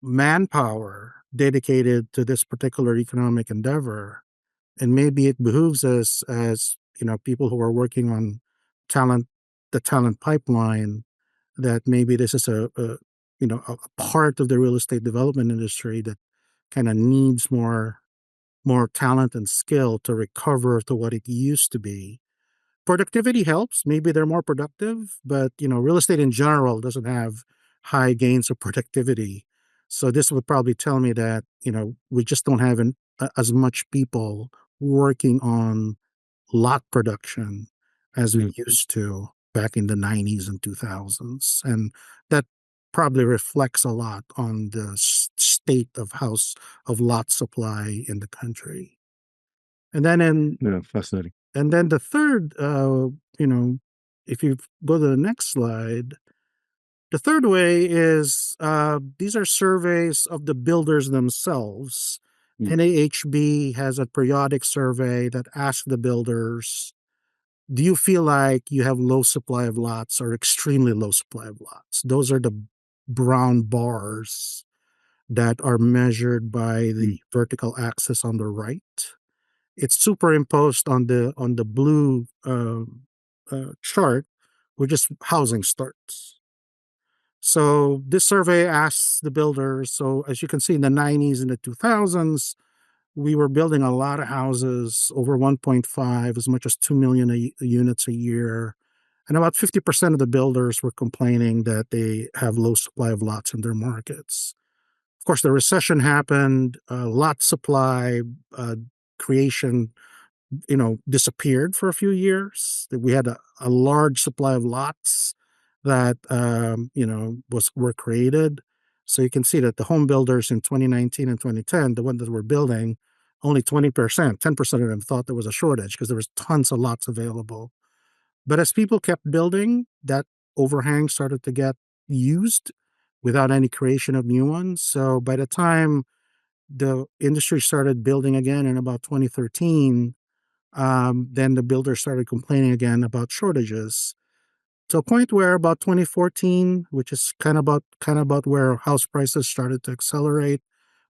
manpower dedicated to this particular economic endeavor. And maybe it behooves us as, people who are working on talent, the talent pipeline, that maybe this is a part of the real estate development industry that kind of needs more talent and skill to recover to what it used to be. Productivity helps. Maybe they're more productive, but real estate in general doesn't have high gains of productivity. So this would probably tell me that we just don't have as much people working on lot production as we used to back in the 90s and 2000s, and that probably reflects a lot on the state of lot supply in the country. And then Fascinating. and then the third, if you go to the next slide, the third way is these are surveys of the builders themselves. NAHB has a periodic survey that asks the builders, do you feel like you have low supply of lots or extremely low supply of lots? Those are the brown bars that are measured by the vertical axis on the right. It's superimposed on the blue chart, which is housing starts. So this survey asks the builders. So as you can see, in the 90s and the 2000s, we were building a lot of houses, over 1.5, as much as 2 million units a year. And about 50% of the builders were complaining that they have low supply of lots in their markets. Of course, the recession happened, lot supply creation disappeared for a few years. We had a large supply of lots that were created. So you can see that the home builders in 2019 and 2010, the ones that were building, only 20%, 10% of them thought there was a shortage because there was tons of lots available. But as people kept building, that overhang started to get used without any creation of new ones. So by the time the industry started building again in about 2013, then the builders started complaining again about shortages, to a point where about 2014, which is kind of about where house prices started to accelerate,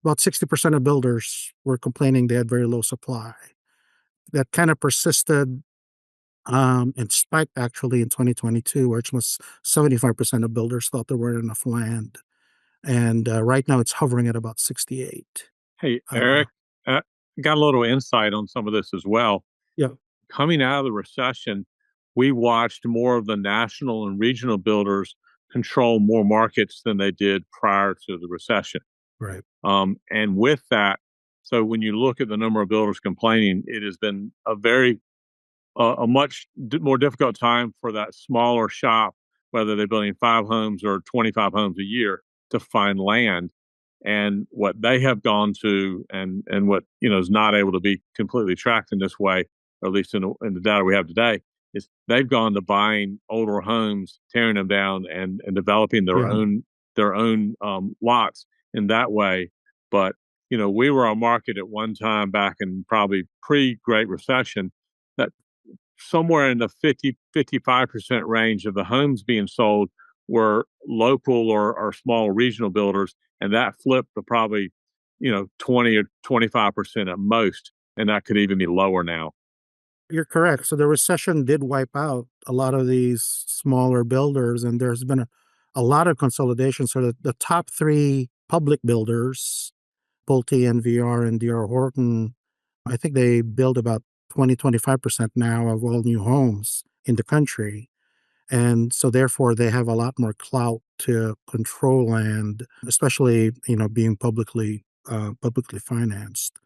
about 60% of builders were complaining they had very low supply. That kind of persisted and spiked actually in 2022, where almost 75% of builders thought there weren't enough land. And right now it's hovering at about 68. Hey, Eric, got a little insight on some of this as well. Yeah. Coming out of the recession, we watched more of the national and regional builders control more markets than they did prior to the recession. Right. And with that, so when you look at the number of builders complaining, it has been a much more difficult time for that smaller shop, whether they're building 5 homes or 25 homes a year, to find land. And what they have gone to, and what is not able to be completely tracked in this way, or at least in the data we have today, is they've gone to buying older homes, tearing them down, and developing their own lots in that way. But we were a market at one time back in probably pre-Great Recession that somewhere in the 55% range of the homes being sold were local or small regional builders, and that flipped to probably 20 or 25% at most, and that could even be lower now. You're correct. So the recession did wipe out a lot of these smaller builders, and there's been a lot of consolidation. So the top 3 public builders, Pulte, NVR, and D.R. Horton, I think they build about 20-25% now of all new homes in the country. And so therefore they have a lot more clout to control land, especially, being publicly financed.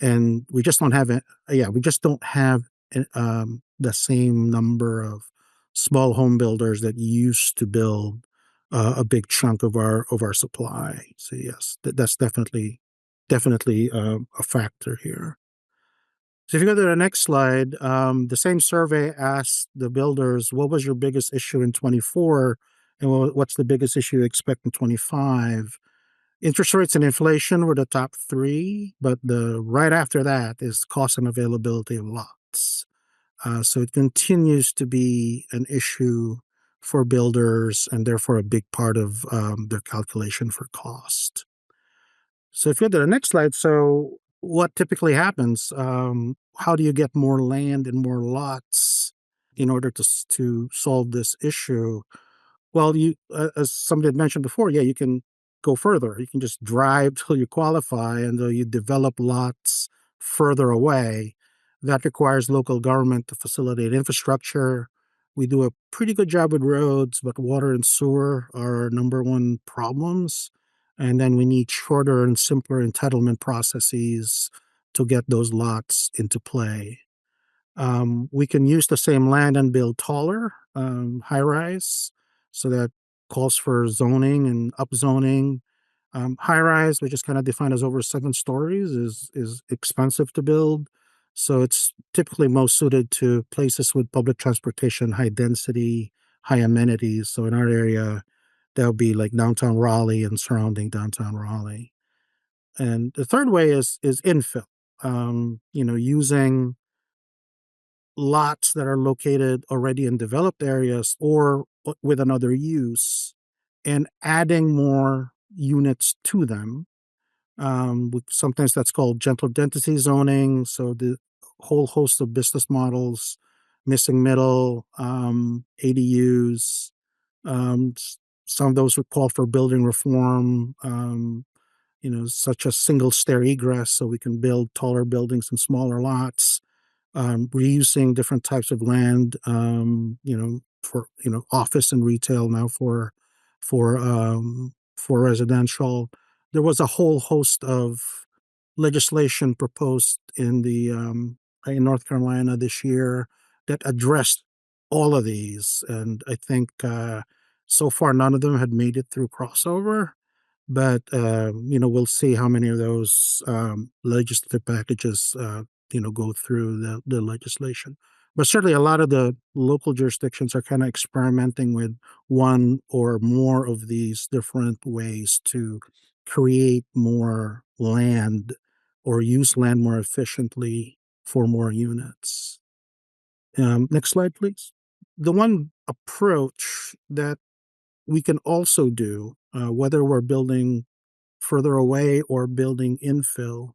And we just don't have the same number of small home builders that used to build a big chunk of our supply. So yes, that's definitely a factor here. So if you go to the next slide, the same survey asked the builders, what was your biggest issue in 24, and what's the biggest issue you expect in 25? Interest rates and inflation were the top 3, but the right after that is cost and availability of lots. So it continues to be an issue for builders, and therefore a big part of their calculation for cost. So if you go to the next slide, so what typically happens? How do you get more land and more lots in order to solve this issue? Well, as somebody had mentioned before, yeah, you can go further. You can just drive till you qualify, and though you develop lots further away, that requires local government to facilitate infrastructure. We do a pretty good job with roads, but water and sewer are our number one problems. And then we need shorter and simpler entitlement processes to get those lots into play. We can use the same land and build taller, high rise, so that calls for zoning and upzoning. High rise, which is kind of defined as over 7 stories, is expensive to build. So it's typically most suited to places with public transportation, high density, high amenities. So in our area, that would be like downtown Raleigh and surrounding downtown Raleigh. And the third way is infill. Using lots that are located already in developed areas or with another use and adding more units to them. Sometimes that's called gentle density zoning. So the whole host of business models, missing middle, ADUs. Some of those would call for building reform, such as single stair egress, so we can build taller buildings in smaller lots. Reusing different types of land, for office and retail now for residential. There was a whole host of legislation proposed in North Carolina this year that addressed all of these, and I think so far none of them had made it through crossover. But we'll see how many of those legislative packages go through the legislation. But certainly a lot of the local jurisdictions are kind of experimenting with one or more of these different ways to create more land or use land more efficiently for more units. Next slide, please. The one approach that we can also do, whether we're building further away or building infill,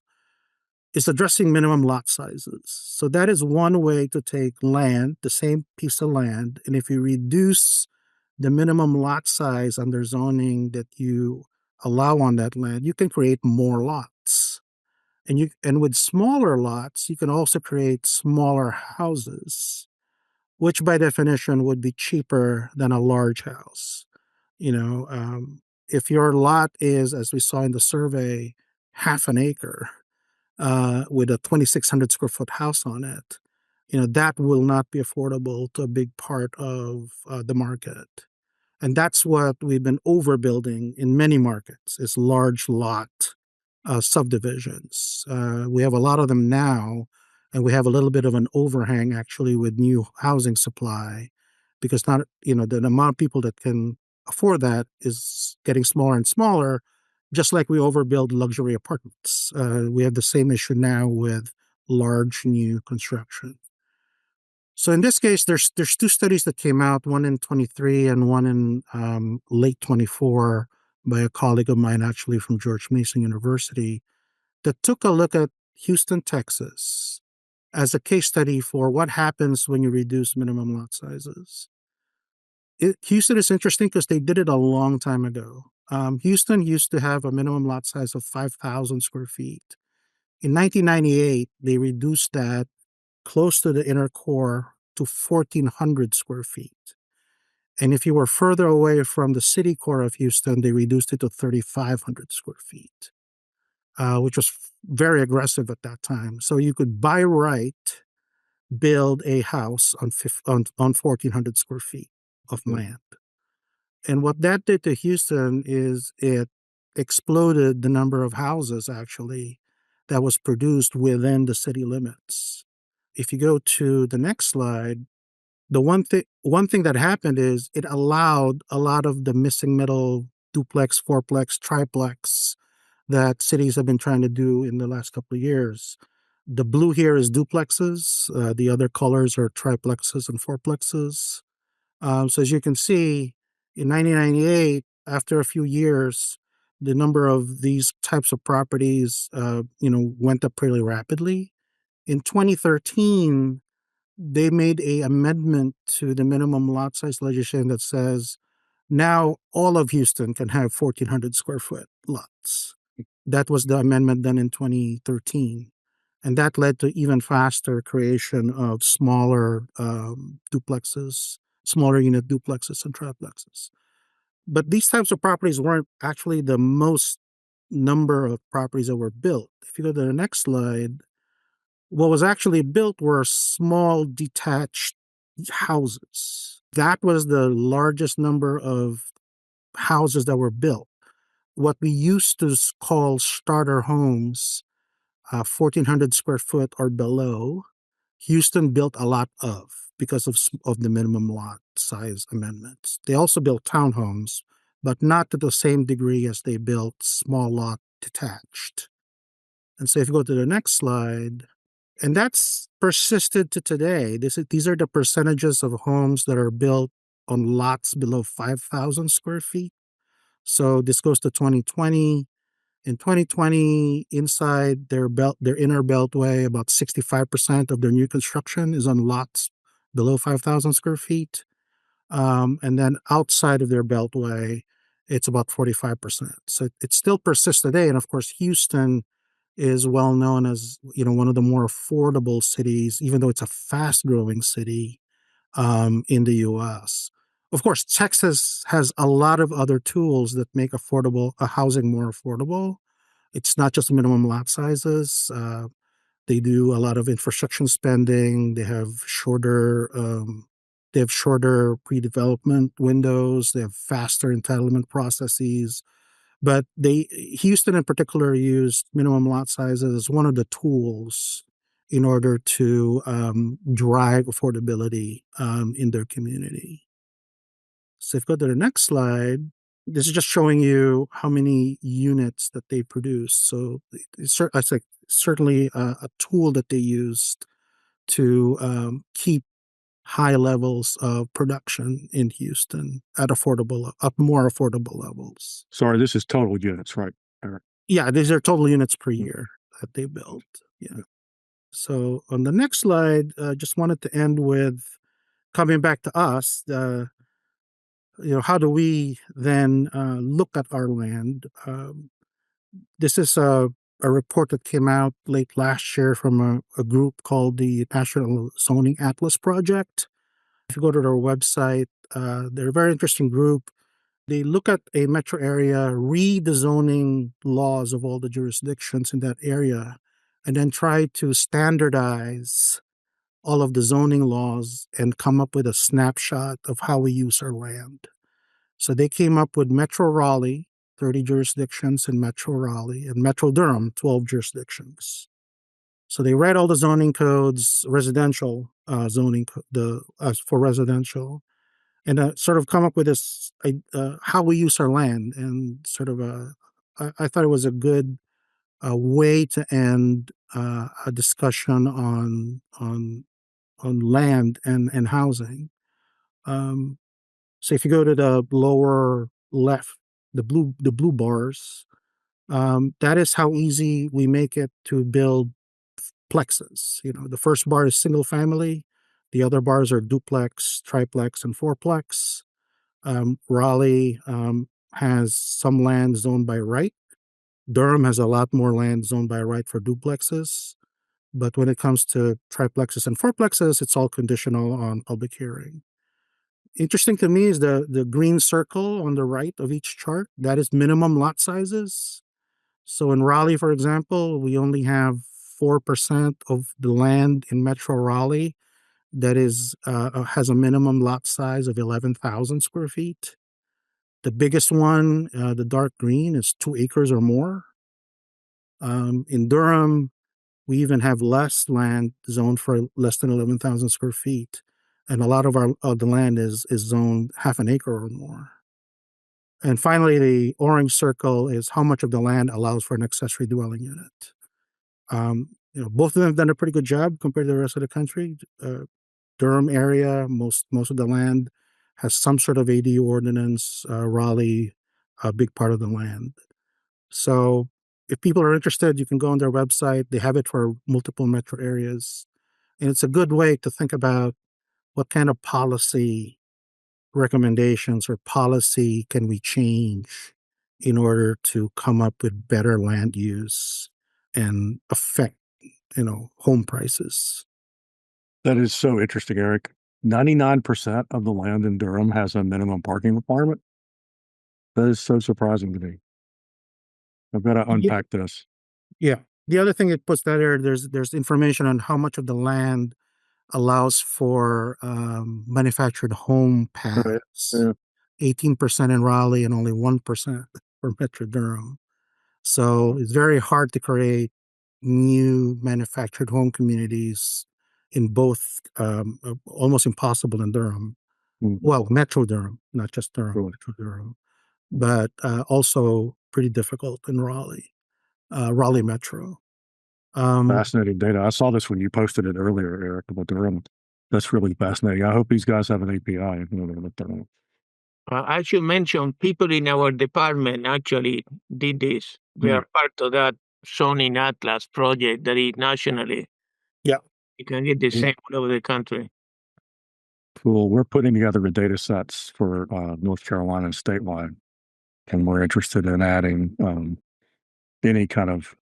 is addressing minimum lot sizes. So that is one way to take land, the same piece of land, and if you reduce the minimum lot size under zoning that you allow on that land, you can create more lots. And with smaller lots, you can also create smaller houses, which by definition would be cheaper than a large house. If your lot is, as we saw in the survey, half an acre, with a 2,600 square foot house on it, that will not be affordable to a big part of the market. And that's what we've been overbuilding in many markets, is large lot subdivisions. We have a lot of them now, and we have a little bit of an overhang actually with new housing supply, because not the amount of people that can afford that is getting smaller and smaller, just like we overbuild luxury apartments. We have the same issue now with large new construction. So in this case, there's 2 studies that came out, one in 23 and one in late 24 by a colleague of mine, actually from George Mason University, that took a look at Houston, Texas, as a case study for what happens when you reduce minimum lot sizes. Houston is interesting because they did it a long time ago. Houston used to have a minimum lot size of 5,000 square feet. In 1998, they reduced that close to the inner core to 1,400 square feet. And if you were further away from the city core of Houston, they reduced it to 3,500 square feet, which was very aggressive at that time. So you could by right build a house on 1,400 square feet of land. And what that did to Houston is it exploded the number of houses actually that was produced within the city limits. If you go to the next slide, the one thing that happened is it allowed a lot of the missing middle duplex, fourplex, triplex that cities have been trying to do in the last couple of years. The blue here is duplexes. The other colors are triplexes and fourplexes. So as you can see, in 1998, after a few years, the number of these types of properties, went up pretty rapidly. In 2013, they made a amendment to the minimum lot size legislation that says now all of Houston can have 1,400 square foot lots. That was the amendment done in 2013. And that led to even faster creation of smaller duplexes, smaller unit duplexes and triplexes. But these types of properties weren't actually the most number of properties that were built. If you go to the next slide, what was actually built were small detached houses. That was the largest number of houses that were built. What we used to call starter homes, 1,400 square foot or below, Houston built a lot of because of the minimum lot size amendments. They also built townhomes, but not to the same degree as they built small lot detached. And so if you go to the next slide, and that's persisted to today. These are the percentages of homes that are built on lots below 5,000 square feet. So this goes to 2020. In 2020, inside their inner beltway, about 65% of their new construction is on lots below 5,000 square feet. And then outside of their beltway, it's about 45%. So it still persists today. And of course, Houston is well known as, one of the more affordable cities, even though it's a fast growing city in the US. Of course, Texas has a lot of other tools that make housing more affordable. It's not just minimum lot sizes. They do a lot of infrastructure spending. They have shorter pre-development windows. They have faster entitlement processes. But Houston in particular used minimum lot sizes as one of the tools in order to drive affordability in their community. So if you go to the next slide, this is just showing you how many units that they produce. So it's certainly a tool that they used to keep high levels of production in Houston at more affordable levels. Sorry, this is total units, right, Eric? Yeah, these are total units per year that they built. Yeah. So on the next slide, just wanted to end with coming back to us. How do we then look at our land? This is a report that came out late last year from a group called the National Zoning Atlas Project. If you go to their website, they're a very interesting group. They look at a metro area, read the zoning laws of all the jurisdictions in that area, and then try to standardize all of the zoning laws and come up with a snapshot of how we use our land. So they came up with Metro Raleigh, 30 jurisdictions in Metro Raleigh, and Metro Durham, 12 jurisdictions. So they read all the zoning codes, residential zoning for residential, and sort of come up with this how we use our land, and sort of I thought it was a good way to end a discussion on land and housing. So if you go to the lower left, the blue bars, that is how easy we make it to build plexes. The first bar is single family. The other bars are duplex, triplex, and fourplex. Raleigh has some land zoned by right. Durham has a lot more land zoned by right for duplexes. But when it comes to triplexes and fourplexes, it's all conditional on public hearing. Interesting to me is the green circle on the right of each chart. That is minimum lot sizes. So in Raleigh, for example, we only have 4% of the land in Metro Raleigh that has a minimum lot size of 11,000 square feet. The biggest one, the dark green, is 2 acres or more. In Durham, we even have less land zoned for less than 11,000 square feet. And a lot of the land is zoned half an acre or more. And finally, the orange circle is how much of the land allows for an accessory dwelling unit. Both of them have done a pretty good job compared to the rest of the country. Durham area, most of the land has some sort of ADU ordinance. Raleigh, a big part of the land. So if people are interested, you can go on their website. They have it for multiple metro areas. And it's a good way to think about what kind of policy recommendations or policy can we change in order to come up with better land use and affect, home prices. That is so interesting, Eric. 99% of the land in Durham has a minimum parking requirement. That is so surprising to me. I've got to unpack this. Yeah. The other thing it puts that there, there's information on how much of the land allows for manufactured home Right. pads. Yeah. 18% in Raleigh and only 1% for Metro Durham. So it's very hard to create new manufactured home communities in both, almost impossible in Durham. Mhm. Well, Metro Durham, not just Durham, Really. Metro Durham, but also pretty difficult in Raleigh Metro. Fascinating data. I saw this when you posted it earlier, Eric, about Durham. That's really fascinating. I hope these guys have an API. I should mention people in our department actually did this. They are part of that zoning atlas project that is nationally. Yeah. You can get the same all over the country. Cool. We're putting together the data sets for North Carolina statewide, and we're interested in adding any kind of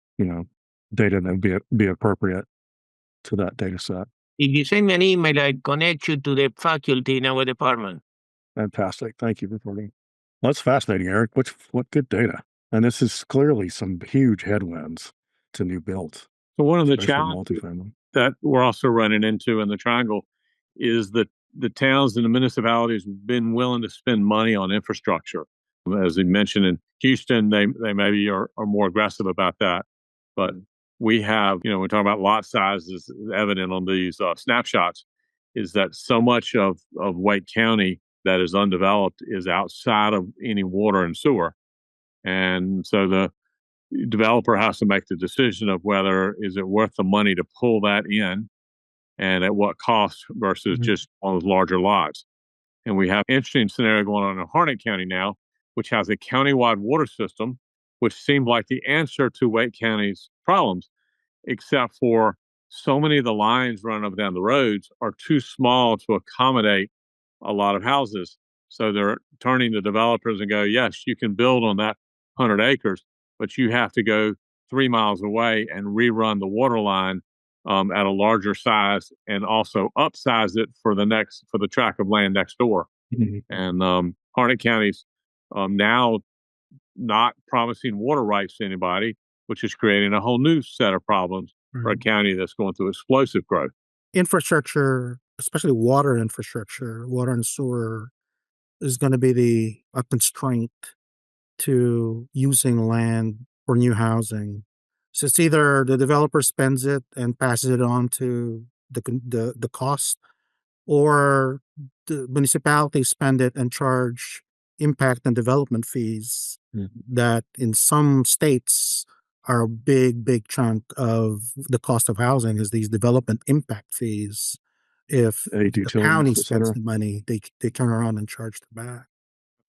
data that would be appropriate to that data set. If you send me an email, I connect you to the faculty in our department. Fantastic. Thank you for reporting. That's fascinating, Eric. What good data. And this is clearly some huge headwinds to new builds. So one of the especially challenges multifamily. that we're also running into in the Triangle is that the towns and the municipalities have been willing to spend money on infrastructure. As you mentioned in Houston, they maybe are more aggressive about that. But we have, we talk about lot sizes evident on these snapshots, is that so much of Wake County that is undeveloped is outside of any water and sewer. And so the developer has to make the decision of whether is it worth the money to pull that in and at what cost versus just on those larger lots. And we have an interesting scenario going on in Harnett County now, which has a countywide water system, which seemed like the answer to Wake County's problems, except for so many of the lines running up and down the roads are too small to accommodate a lot of houses. So they're turning to developers and go, yes, you can build on that 100 acres, but you have to go 3 miles away and rerun the water line at a larger size and also upsize it for the tract of land next door. And Harnett County's now not promising water rights to anybody, which is creating a whole new set of problems for a county that's going through explosive growth. Infrastructure, especially water infrastructure, water and sewer, is going to be a constraint to using land for new housing. So it's either the developer spends it and passes it on to the cost, or the municipalities spend it and charge impact and development fees that in some states are a big chunk of the cost of housing is these development impact fees. If the county spends the money, they turn around and charge them back.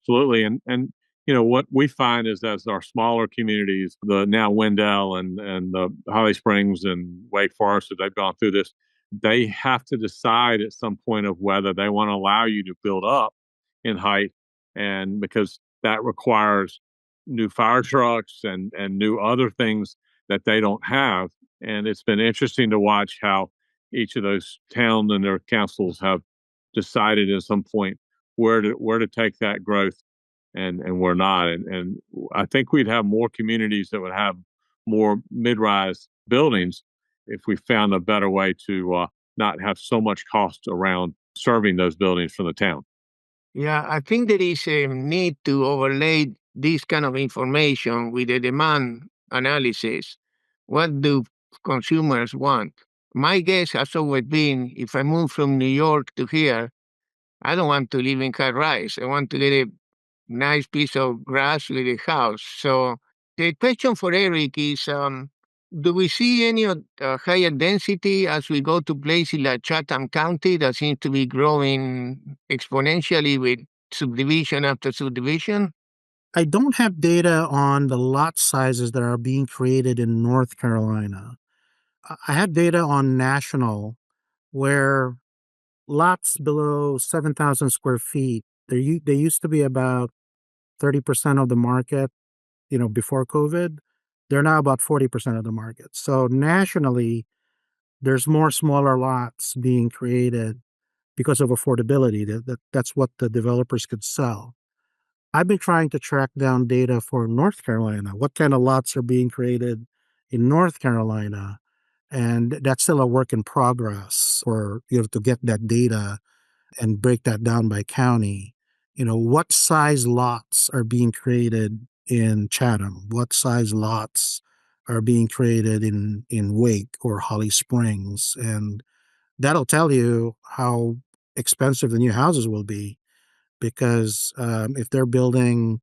Absolutely. And what we find is as our smaller communities, the now Wendell and the Holly Springs and Wake Forest, as they've gone through this, they have to decide at some point of whether they want to allow you to build up in height, and because that requires new fire trucks and new other things that they don't have. And it's been interesting to watch how each of those towns and their councils have decided at some point where to take that growth and where not. And I think we'd have more communities that would have more mid-rise buildings if we found a better way to not have so much cost around serving those buildings from the town. Yeah, I think there is a need to overlay this kind of information with the demand analysis. What do consumers want? My guess has always been if I move from New York to here, I don't want to live in high rise. I want to get a nice piece of grass with a house. So the question for Eric is, do we see any higher density as we go to places like Chatham County that seems to be growing exponentially with subdivision after subdivision? I don't have data on the lot sizes that are being created in North Carolina. I have data on national where lots below 7,000 square feet, they used to be about 30% of the market, before COVID. They're now about 40% of the market. So nationally, there's more smaller lots being created because of affordability. That's what the developers could sell. I've been trying to track down data for North Carolina. What kind of lots are being created in North Carolina? And that's still a work in progress, or to get that data and break that down by county. What size lots are being created in Chatham? What size lots are being created in Wake or Holly Springs? And that'll tell you how expensive the new houses will be, because if they're building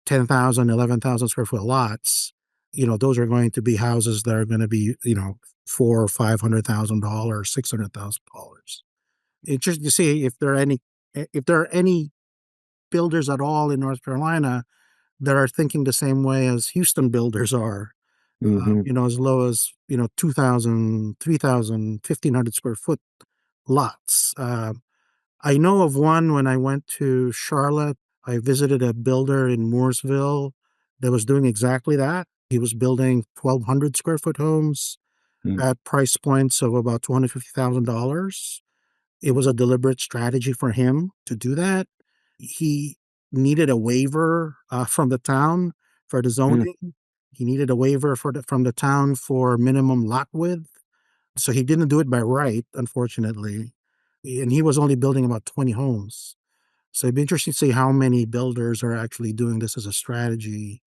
10,000, 11,000 square foot lots, those are going to be houses that are going to be, $400,000 or $500,000, $600,000. It's just to see if there are any builders at all in North Carolina that are thinking the same way as Houston builders are. As low as 2,000, 3,000, 1,500 square foot lots. I know of one. When I went to Charlotte, I visited a builder in Mooresville that was doing exactly that. He was building 1,200 square foot homes at price points of about $250,000. It was a deliberate strategy for him to do that. He needed a waiver from the town for the zoning. He needed a waiver from the town for minimum lot width. So he didn't do it by right, unfortunately. And he was only building about 20 homes. So it'd be interesting to see how many builders are actually doing this as a strategy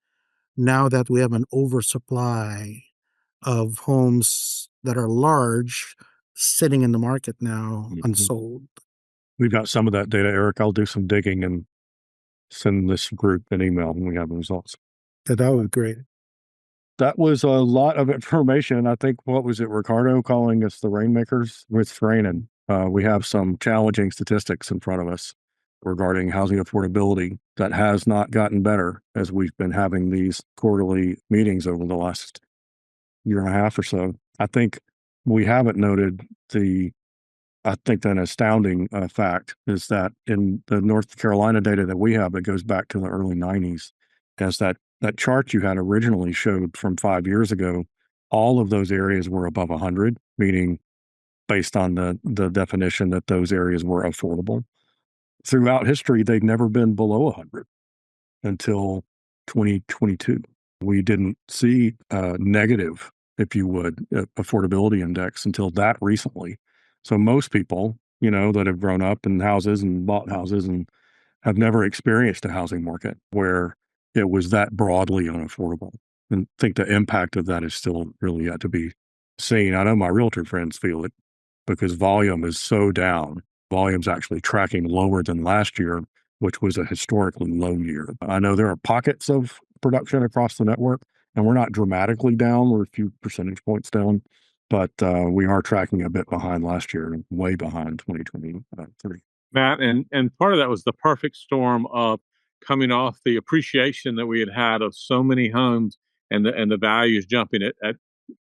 now that we have an oversupply of homes that are large sitting in the market now, unsold. We've got some of that data, Eric. I'll do some digging and send this group an email when we have the results. Yeah, that would be great. That was a lot of information. I think, what was it, Ricardo calling us the rainmakers? It's raining. We have some challenging statistics in front of us regarding housing affordability that has not gotten better as we've been having these quarterly meetings over the last year and a half or so. I think we haven't noted an astounding fact is that in the North Carolina data that we have, that goes back to the early 90s, as that chart you had originally showed from 5 years ago, all of those areas were above 100, meaning based on the definition that those areas were affordable. Throughout history, they've never been below 100 until 2022. We didn't see a negative, if you would, affordability index until that recently. So most people, that have grown up in houses and bought houses and have never experienced a housing market where it was that broadly unaffordable. And I think the impact of that is still really yet to be seen. I know my realtor friends feel it because volume is so down. Volume's actually tracking lower than last year, which was a historically low year. I know there are pockets of production across the network, and we're not dramatically down. We're a few percentage points down, but we are tracking a bit behind last year and way behind 2023. Matt, and part of that was the perfect storm of coming off the appreciation that we had of so many homes and the values jumping at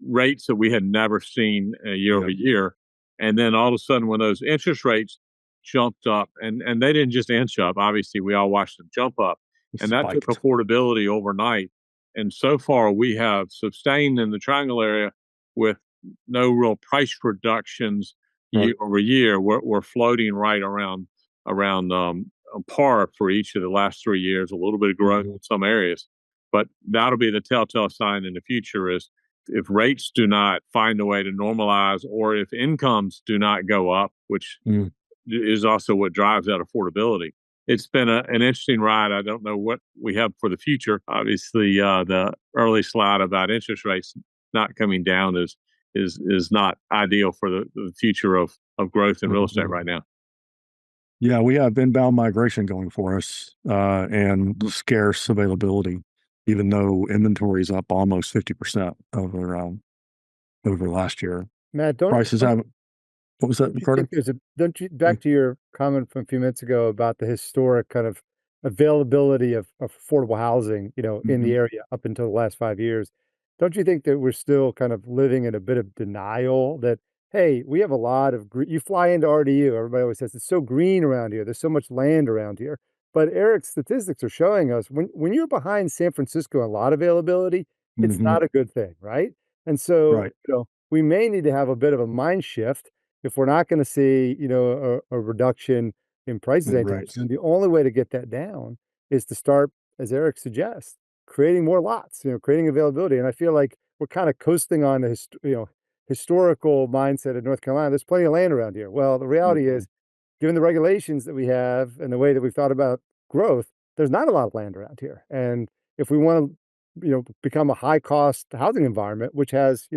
rates that we had never seen year over year. And then all of a sudden, when those interest rates jumped up, and they didn't just inch up, obviously we all watched them jump up, and that took affordability overnight. And so far we have sustained in the Triangle area with no real price reductions year over year. We're floating right around par for each of the last 3 years, a little bit of growth in some areas. But that'll be the telltale sign in the future is if rates do not find a way to normalize, or if incomes do not go up, which is also what drives that affordability. It's been an interesting ride. I don't know what we have for the future. Obviously, the early slide about interest rates not coming down is not ideal for the future of growth in real estate right now. Yeah, we have inbound migration going for us and scarce availability, even though inventory is up almost 50% over last year. Matt, Prices haven't. What was that, Ricardo? Back to your comment from a few minutes ago about the historic kind of availability of affordable housing, in the area up until the last 5 years. Don't you think that we're still kind of living in a bit of denial that hey, we have a lot of you fly into RDU. Everybody always says it's so green around here. There's so much land around here. But Eric's statistics are showing us when you're behind San Francisco in lot availability, it's Mhm. not a good thing, right? And so, Right. we may need to have a bit of a mind shift if we're not going to see, a reduction in prices In anytime rates. soon. The only way to get that down is to start, as Eric suggests, creating more lots, creating availability. And I feel like we're kind of coasting on the historical mindset of North Carolina. There's plenty of land around here. Well, the reality Mhm. is, given the regulations that we have and the way that we've thought about growth, there's not a lot of land around here. And if we want to, become a high cost housing environment, which has,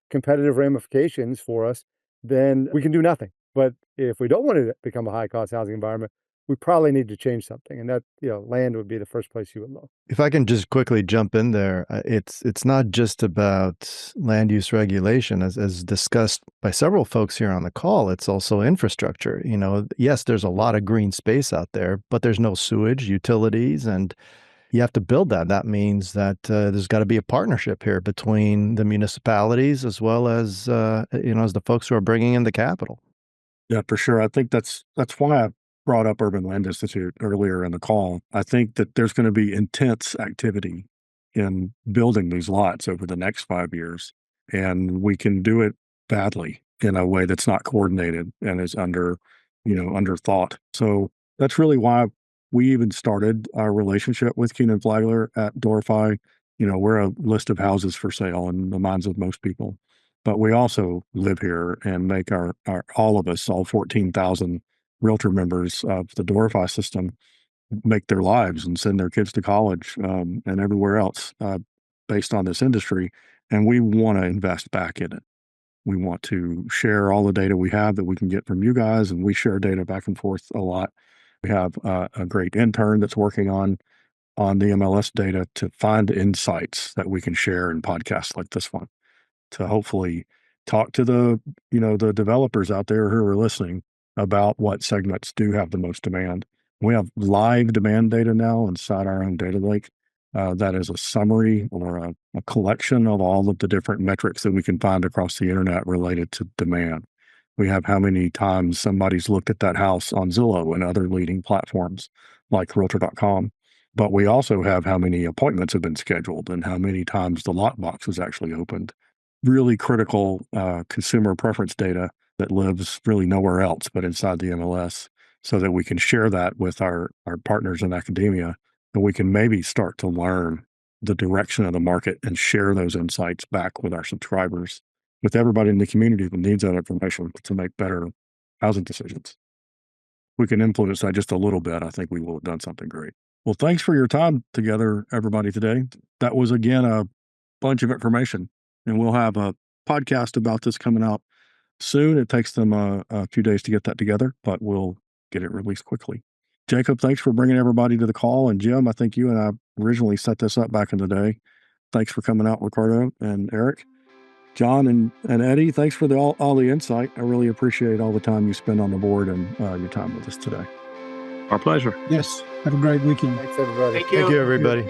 competitive ramifications for us, then we can do nothing. But if we don't want to become a high cost housing environment, we probably need to change something. And that, land would be the first place you would look. If I can just quickly jump in there, it's not just about land use regulation, as discussed by several folks here on the call. It's also infrastructure. Yes, there's a lot of green space out there, but there's no sewage, utilities, and you have to build that. That means that there's got to be a partnership here between the municipalities as well as as the folks who are bringing in the capital. Yeah, for sure. I think that's why I brought up Urban Land Institute earlier in the call. I think that there's going to be intense activity in building these lots over the next 5 years, and we can do it badly in a way that's not coordinated and is under thought. So that's really why we even started our relationship with Kenan-Flagler at Doorify. We're a list of houses for sale in the minds of most people. But we also live here and make our all of us, all 14,000 realtor members of the Doorify system, make their lives and send their kids to college and everywhere else based on this industry. And we want to invest back in it. We want to share all the data we have that we can get from you guys, and we share data back and forth a lot. We have a great intern that's working on the MLS data to find insights that we can share in podcasts like this one, to hopefully talk to the developers out there who are listening about what segments do have the most demand. We have live demand data now inside our own data lake. That is a summary or a collection of all of the different metrics that we can find across the internet related to demand. We have how many times somebody's looked at that house on Zillow and other leading platforms like Realtor.com. But we also have how many appointments have been scheduled and how many times the lot box was actually opened. Really critical consumer preference data that lives really nowhere else but inside the MLS, so that we can share that with our partners in academia, and we can maybe start to learn the direction of the market and share those insights back with our subscribers, with everybody in the community that needs that information to make better housing decisions. We can influence that just a little bit. I think we will have done something great. Well, thanks for your time together, everybody, today. That was, again, a bunch of information, and we'll have a podcast about this coming out soon. It takes them a few days to get that together, but we'll get it released quickly. Jacob, thanks for bringing everybody to the call. And Jim, I think you and I originally set this up back in the day. Thanks for coming out, Ricardo and Eric. John and Eddie, thanks for all the insight. I really appreciate all the time you spend on the board and your time with us today. Our pleasure. Yes. Have a great weekend. Thanks, everybody. Thank you. Thank you, everybody.